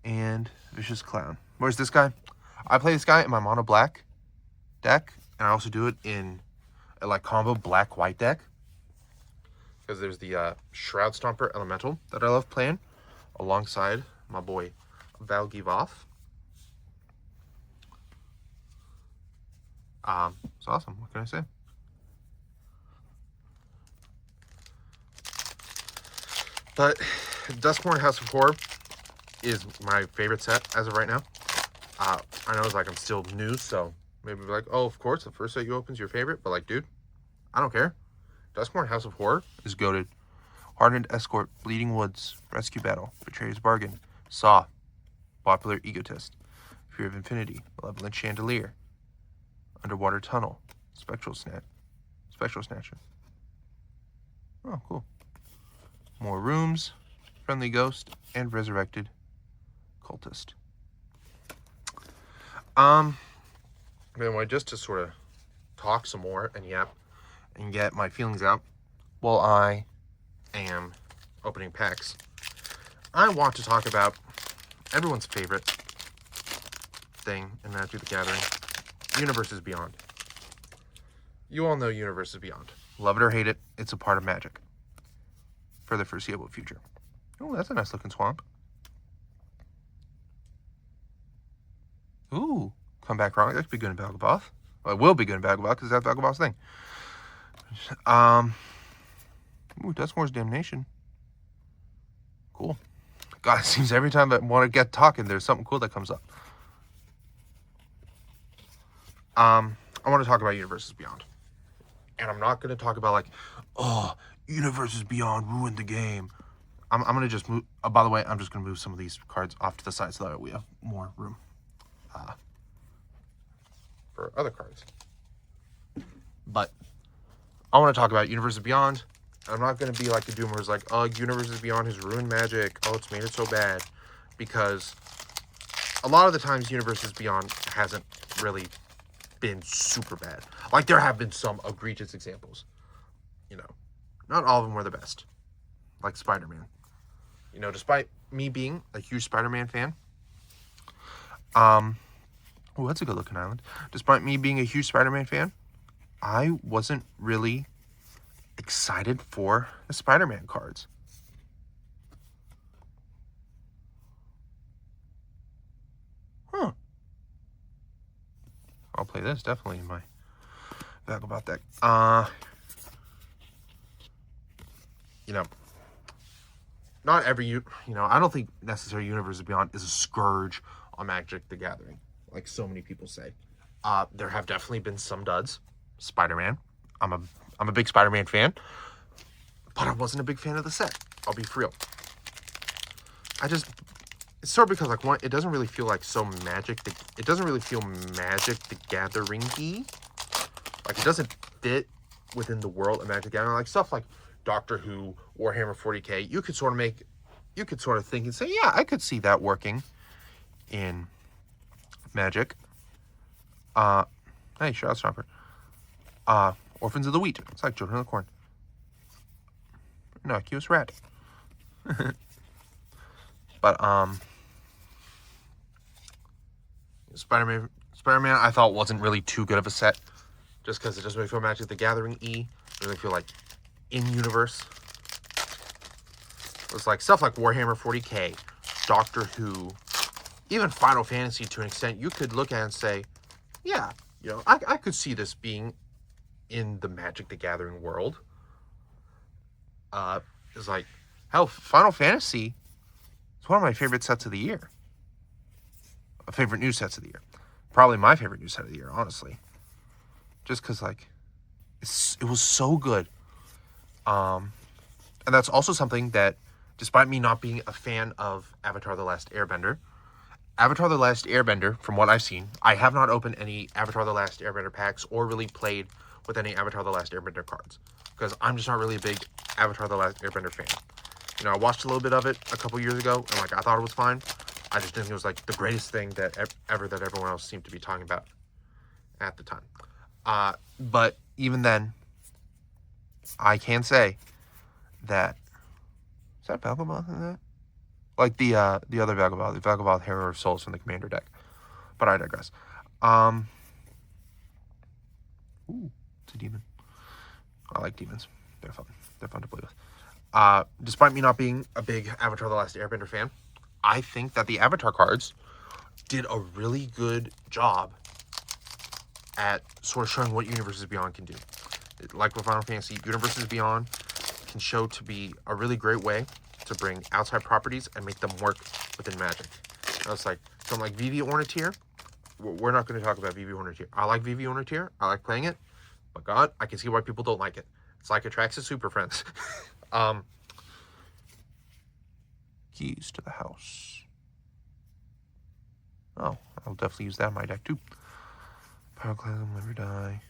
and Vicious Clown. Where's this guy? I play this guy in my mono black deck, and I also do it in a like combo black-white deck. Because there's the Shroud Stomper Elemental that I love playing alongside my boy Valgivoth. It's awesome. What can I say? But Duskmourn House of Horror is my favorite set as of right now. I know it's like I'm still new, so maybe like, oh, of course, the first set you open is your favorite. But like, dude, I don't care. Duskmourn House of Horror is goated. Hardened Escort, Bleeding Woods, Rescue Battle, Betrayer's Bargain, Saw, Popular Egotist, Fear of Infinity, Malevolent Chandelier, Underwater Tunnel, Spectral Snatcher. Oh, cool. More Rooms, Friendly Ghost, and Resurrected Cultist. Anyway, just to sort of talk some more and yap and get my feelings out while I am opening packs, I want to talk about everyone's favorite thing in Magic the Gathering, Universes Beyond. You all know Universes Beyond. Love it or hate it, it's a part of Magic for the foreseeable future. Oh, that's a nice looking swamp. Ooh, come back wrong. That could be good in Valgivoth. Well, it will be good in Valgivoth because that's Valgivoth's thing. Ooh, Duskmourn's Damnation. Cool. God, it seems every time I want to get talking, there's something cool that comes up. I want to talk about Universes Beyond. And I'm not going to talk about like, oh, Universes Beyond ruined the game. I'm going to just move. By the way, I'm just going to move some of these cards off to the side so that we have more room for other cards. But I want to talk about Universes Beyond. I'm not going to be like a doomer who's like, oh, Universes Beyond has ruined Magic. Oh, it's made it so bad. Because a lot of the times Universes Beyond hasn't really been super bad. Like, there have been some egregious examples. You know, not all of them were the best. Like Spider-Man. You know, despite me being a huge Spider-Man fan. Oh, that's a good looking island. Despite me being a huge Spider-Man fan, I wasn't really excited for the Spider-Man cards. Huh. I'll play this definitely in my Valgivoth deck. You know, not every, you know, I don't think necessarily Universes Beyond is a scourge on Magic the Gathering, like so many people say. There have definitely been some duds. Spider-Man. I'm a big Spider-Man fan, but I wasn't a big fan of the set. I'll be for real. It's sort of because like one, it doesn't really feel like so Magic. It doesn't really feel Magic the Gathering-y. Like it doesn't fit within the world of Magic the Gathering. Like stuff like Doctor Who, Warhammer 40k. You could sort of think and say, yeah, I could see that working in Magic. Hey, Shroud Stomper. Orphans of the Wheat. It's like Children of the Corn. Innocuous Rat. But, Spider-Man, I thought wasn't really too good of a set. Just because it doesn't really feel Magic the Gathering-y. It doesn't really feel like in-universe. It was like stuff like Warhammer 40k, Doctor Who, even Final Fantasy to an extent. You could look at it and say, yeah, you know, I could see this being in the Magic the Gathering world. It's like, hell, Final Fantasy is one of my favorite sets of the year. Favorite new sets of the year. Probably my favorite new set of the year, honestly. Just because, like, it was so good. And that's also something that despite me not being a fan of Avatar The Last Airbender, Avatar The Last Airbender, from what I've seen, I have not opened any Avatar The Last Airbender packs or really played with any Avatar The Last Airbender cards, because I'm just not really a big Avatar The Last Airbender fan. You know, I watched a little bit of it a couple years ago, and like I thought it was fine. I just didn't think it was like the greatest thing that ever that everyone else seemed to be talking about at the time. But even then, I can say that is that Vagabond in that? Like the other Vagabond, the Vagabond Hero of Souls from the Commander deck. But I digress. Ooh, it's a demon. I like demons. They're fun. They're fun to play with. Despite me not being a big Avatar The Last Airbender fan, I think that the Avatar cards did a really good job at sort of showing what Universes Beyond can do. Like with Final Fantasy, Universes Beyond can show to be a really great way to bring outside properties and make them work within Magic. I was like, something like VV Orniteer. We're not going to talk about VV Orniteer. I like VV Orniteer. I like playing it. But God, I can see why people don't like it. It's like Atraxis Super Friends. Keys to the house. Oh, I'll definitely use that in my deck too. Pyroclasm, Never Die.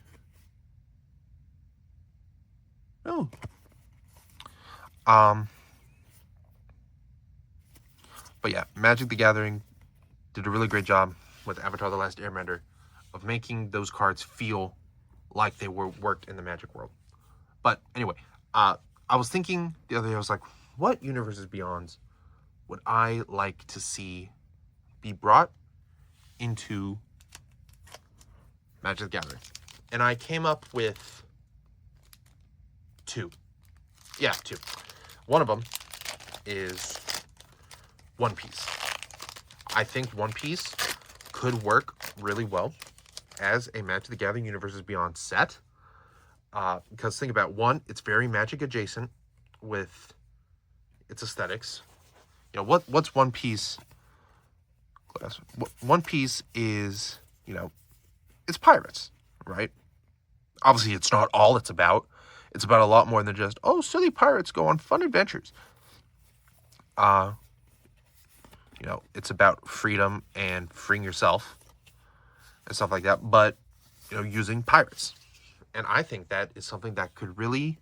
Oh. But yeah, Magic the Gathering did a really great job with Avatar The Last Airbender of making those cards feel like they were worked in the Magic world. But anyway, I was thinking the other day, I was like, what Universes Beyonds would I like to see be brought into Magic the Gathering? And I came up with two. Yeah, two. One of them is One Piece. I think One Piece could work really well as a Magic the Gathering Universes Beyond set. Because think about one, it's very Magic adjacent with its aesthetics. You know, what's One Piece? One Piece is, you know, it's pirates, right? Obviously, it's not all it's about. It's about a lot more than just, oh, silly pirates go on fun adventures. You know, it's about freedom and freeing yourself and stuff like that, but, you know, using pirates. And I think that is something that could really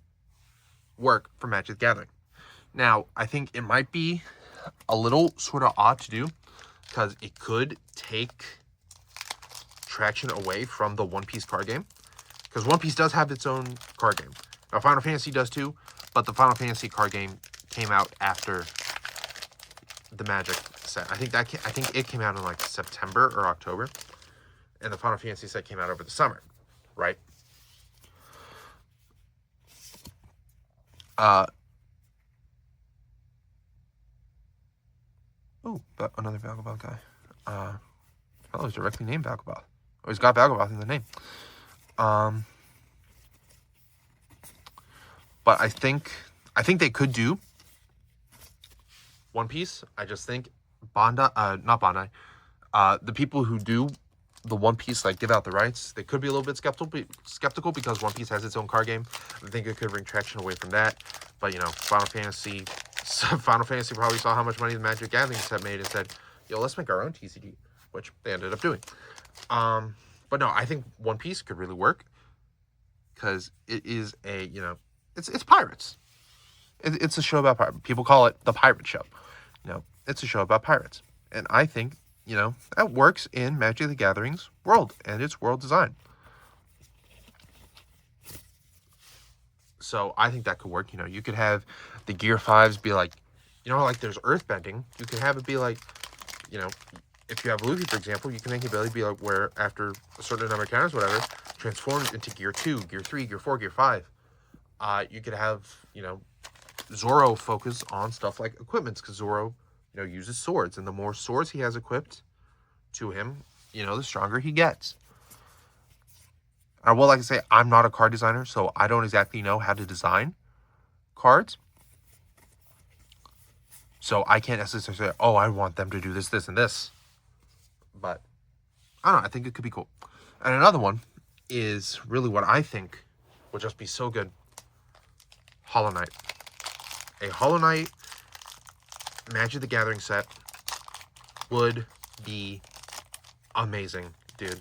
work for Magic the Gathering. Now, I think it might be a little sort of odd to do because it could take traction away from the One Piece card game. Because One Piece does have its own card game. Now, Final Fantasy does too, but the Final Fantasy card game came out after the Magic set. I think it came out in like September or October, and the Final Fantasy set came out over the summer, right? Oh, another Vagabond guy. Oh, he's directly named Vagabond. Oh, he's got Vagabond in the name. But I think they could do One Piece. I just think not Bandai, the people who do the One Piece, like give out the rights, they could be a little bit skeptical because One Piece has its own card game. I think it could bring traction away from that. But you know, Final Fantasy probably saw how much money the Magic Gathering set made and said, yo, let's make our own TCG, which they ended up doing. But no, I think One Piece could really work because it is a, you know, it's pirates. It's a show about pirates. People call it the Pirate Show. You know, it's a show about pirates. And I think, you know, that works in Magic the Gathering's world and its world design. So I think that could work. You know, you could have the Gear 5s be like, you know, like there's earthbending. You could have it be like, you know, if you have Luffy, for example, you can make the ability be like where after a certain number of counters, whatever, transforms into Gear 2, Gear 3, Gear 4, Gear 5. You could have, you know, Zoro focus on stuff like equipments because Zoro, you know, uses swords. And the more swords he has equipped to him, you know, the stronger he gets. I will like to say, I'm not a card designer, so I don't exactly know how to design cards. So I can't necessarily say, oh, I want them to do this, this, and this. But I don't know. I think it could be cool. And another one is really what I think would just be so good. Hollow Knight. A Hollow Knight Magic the Gathering set would be amazing, dude.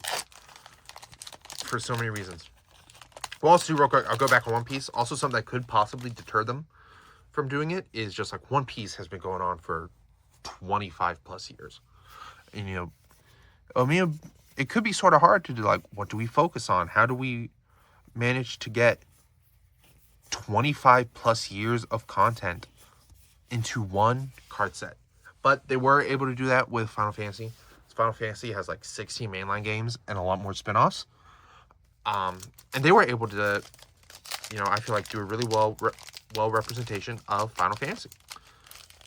For so many reasons. Well, also, real quick, I'll go back on One Piece. Also, something that could possibly deter them from doing it is just like One Piece has been going on for 25 plus years. And, you know, I mean, it could be sort of hard to do, like, what do we focus on? How do we manage to get 25 plus years of content into one card set? But they were able to do that with Final Fantasy. Final Fantasy has like 16 mainline games and a lot more spin-offs. And they were able to, you know, I feel like do a really well representation of Final Fantasy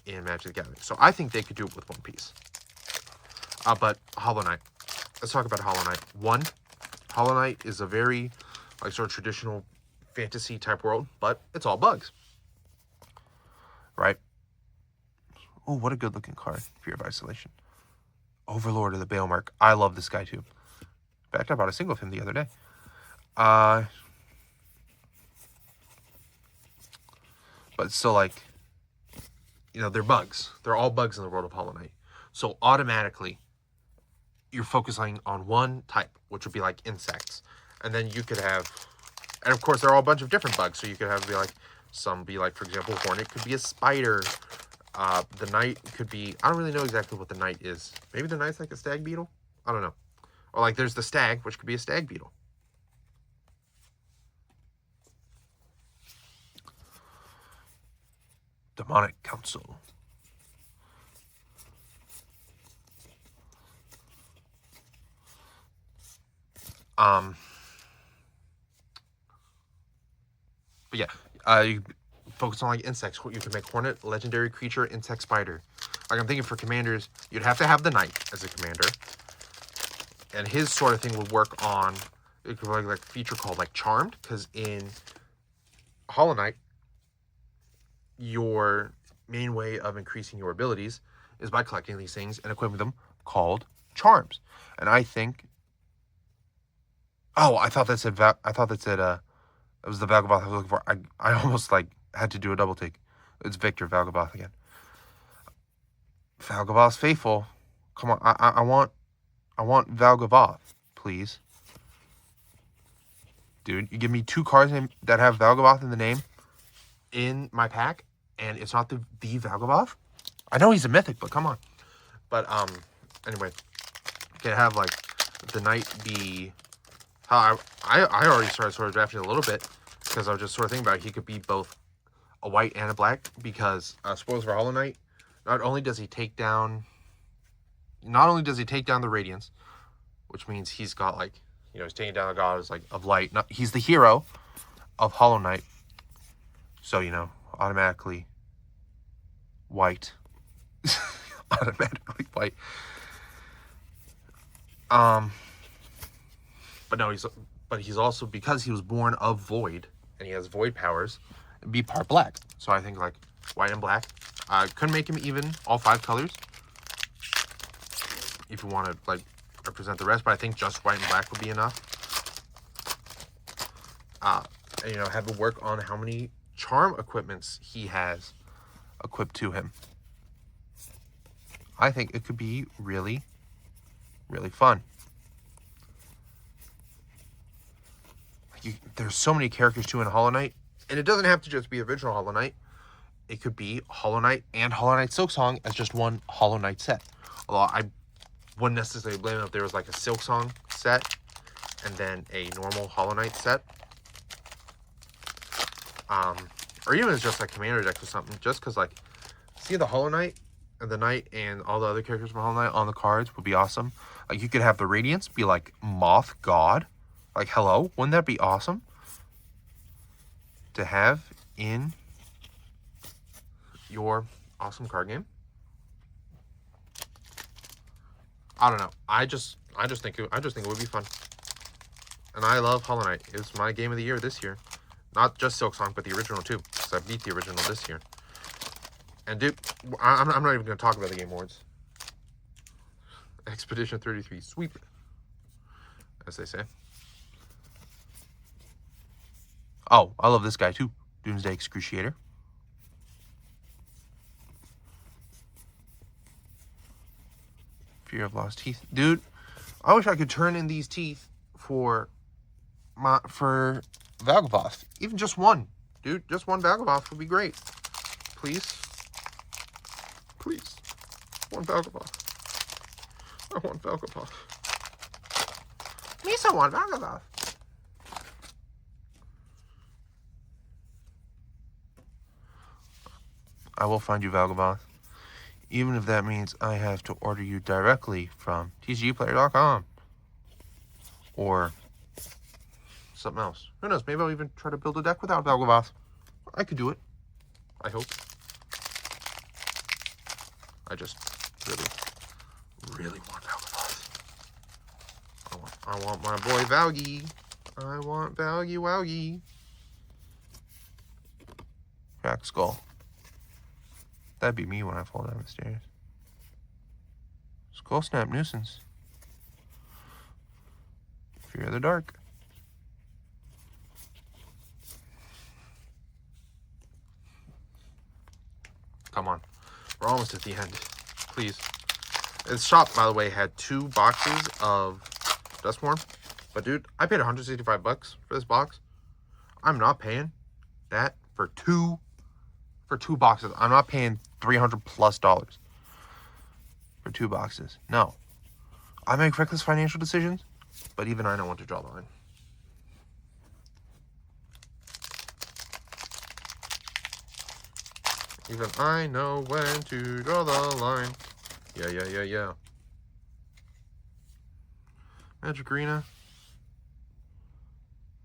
in Magic the Gathering. So I think they could do it with One Piece. But Hollow Knight. Let's talk about Hollow Knight. One, Hollow Knight is a very, like, sort of traditional fantasy type world, but it's all bugs. Right? Oh, what a good looking card. Fear of Isolation. Overlord of the Balemark. I love this guy too. In fact, I bought a single of him the other day. But still, like, you know, they're bugs. They're all bugs in the world of Hollow Knight. So automatically, you're focusing on one type, which would be like insects. And then you could have, and of course, there are all a bunch of different bugs. So you could have, be like, some be like, for example, hornet could be a spider. The knight could be, I don't really know exactly what the knight is. Maybe the knight's like a stag beetle? I don't know. Or like there's the stag, which could be a stag beetle. Demonic Council. But yeah, you focus on like insects. You can make hornet, legendary creature, insect, spider. Like I'm thinking for commanders, you'd have to have the knight as a commander, and his sort of thing would work on it could be like a feature called like Charmed, because in Hollow Knight, your main way of increasing your abilities is by collecting these things and equipping them, called Charms. And I think, oh, I thought that said it was the Valgaboth I was looking for. I almost like had to do a double take. It's Victor Valgaboth again. Valgaboth's faithful. Come on, I want Valgaboth, please. Dude, you give me 2 cards that have Valgaboth in the name in my pack, and it's not the Valgaboth? I know he's a mythic, but come on. But, anyway. You can have, like, the knight be... I already started sort of drafting a little bit, because I was just sort of thinking about it. He could be both a white and a black, because, spoilers for Hollow Knight, not only does he take down the Radiance, which means he's got, like, you know, he's taking down the gods, like, of light. He's the hero of Hollow Knight. So, you know, automatically white. Automatically white. But he's also, because he was born of void, and he has void powers, be part black. So I think, like, white and black. Couldn't make him even all 5 colors, if you want to, like, represent the rest, but I think just white and black would be enough. And, you know, have to work on how many charm equipments he has equipped to him. I think it could be really, really fun. There's so many characters too in Hollow Knight, and it doesn't have to just be original Hollow Knight. It could be Hollow Knight and Hollow Knight Silksong as just one Hollow Knight set. Although I wouldn't necessarily blame it if there was like a Silksong set and then a normal Hollow Knight set. Or even as just like commander decks or something, just because, like, see the Hollow Knight and the Knight and all the other characters from Hollow Knight on the cards would be awesome. Like, you could have the Radiance be like Moth God. Like, hello, wouldn't that be awesome to have in your awesome card game? I don't know. I just think it would be fun. And I love Hollow Knight. It's my game of the year this year. Not just Silksong, but the original too, because I beat the original this year. And dude, I'm not even going to talk about the Game Awards. Expedition 33, sweep, as they say. Oh, I love this guy too. Doomsday Excruciator. Fear of lost teeth. Dude, I wish I could turn in these teeth for Valgavoth. Even just one. Dude, just one Valgavoth would be great. Please. Please. One Valgavoth. I want Valgavoth. Misa want Valgavoth. I will find you Valgavoth. Even if that means I have to order you directly from tcgplayer.com. Or something else. Who knows? Maybe I'll even try to build a deck without Valgavoth. I could do it. I hope. I just really want Valgavoth. I want my boy Valgy. I want Valgy Wowgy. Crack skull. That'd be me when I fall down the stairs. Skull snap nuisance. Fear of the dark. Come on. We're almost at the end. Please. This shop, by the way, had 2 boxes of Duskmourn. But dude, I paid $165 for this box. I'm not paying that for two boxes. I'm not paying $300+ for 2 boxes. No. I make reckless financial decisions, but even I know when to draw the line. Even I know when to draw the line. Yeah. Magic Arena.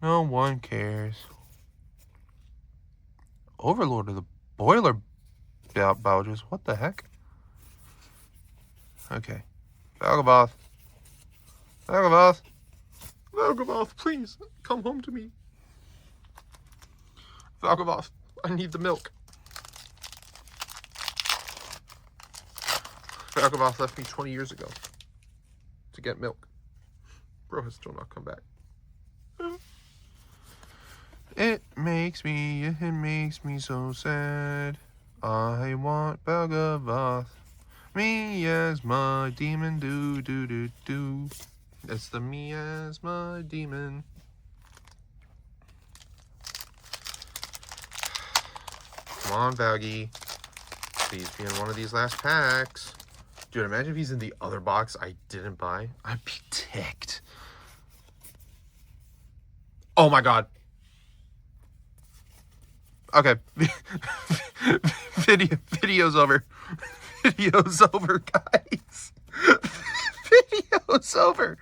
No one cares. Overlord of the Boiler Bouges. What the heck? Okay. Valgavoth. Valgavoth. Valgavoth, please. Come home to me. Valgavoth, I need the milk. Valgavoth left me 20 years ago to get milk. Bro has still not come back. It makes me so sad. I want Valgavoth. Me as my demon, do. It's the me as my demon. Come on, Valgy. Please be in one of these last packs. Dude, imagine if he's in the other box I didn't buy. I'd be ticked. Oh my god. Okay. Video's over. Video's over, guys. Video's over.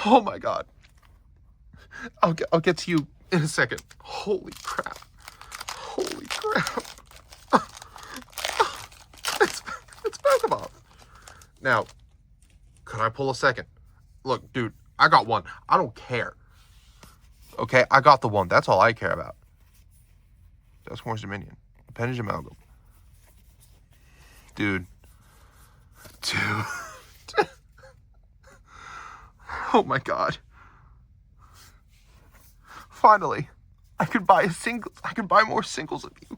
Oh my god. I'll get to you in a second. Holy crap. Holy crap. It's Valgavoth. Now, could I pull a second? Look, dude, I got one. I don't care. Okay, I got the one. That's all I care about. Duskmourn's Dominion. Appendage Amalgam. Dude. Oh my god. Finally. I could buy more singles of you.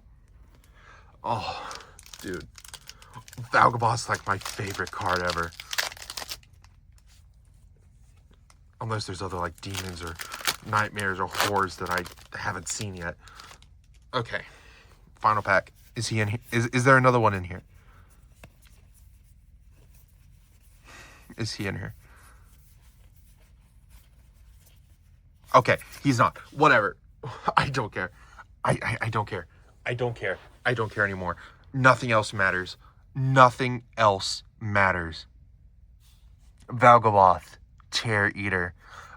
Oh, dude. Valgavoth's like my favorite card ever. Unless there's other like demons or nightmares or horrors that I haven't seen yet. Okay. Final pack. Is he in here? Is there another one in here? Is he in here? Okay, he's not. Whatever. I don't care. I don't care. I don't care. I don't care anymore. Nothing else matters. Nothing else matters. Valgavoth, Tear Eater,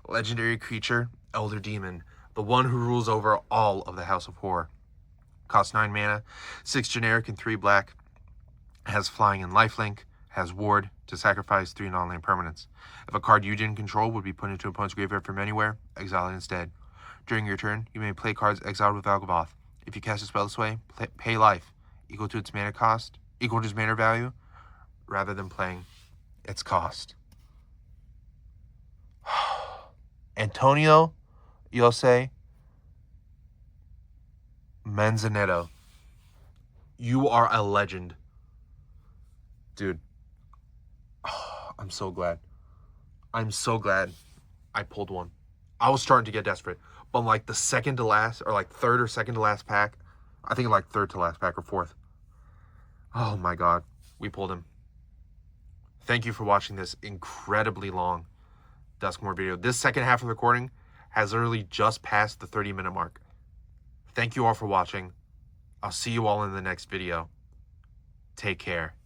legendary creature, Elder Demon, the one who rules over all of the House of Horror. Costs 9 mana, 6 generic and 3 black. Has flying and lifelink. Has ward to sacrifice 3 non-land permanents. If a card you didn't control would be put into an opponent's graveyard from anywhere, exile it instead. During your turn, you may play cards exiled with Valgavoth. If you cast a spell this way, pay life equal to its mana cost, equal to its mana value, rather than playing its cost. Antonio Jose Manzanetto, you are a legend. Dude. I'm so glad. I'm so glad I pulled one. I was starting to get desperate. But like the second to last, or like third or second to last pack, I think like third to last pack or fourth. Oh my God, we pulled him. Thank you for watching this incredibly long Duskmourn video. This second half of the recording has literally just passed the 30-minute mark. Thank you all for watching. I'll see you all in the next video. Take care.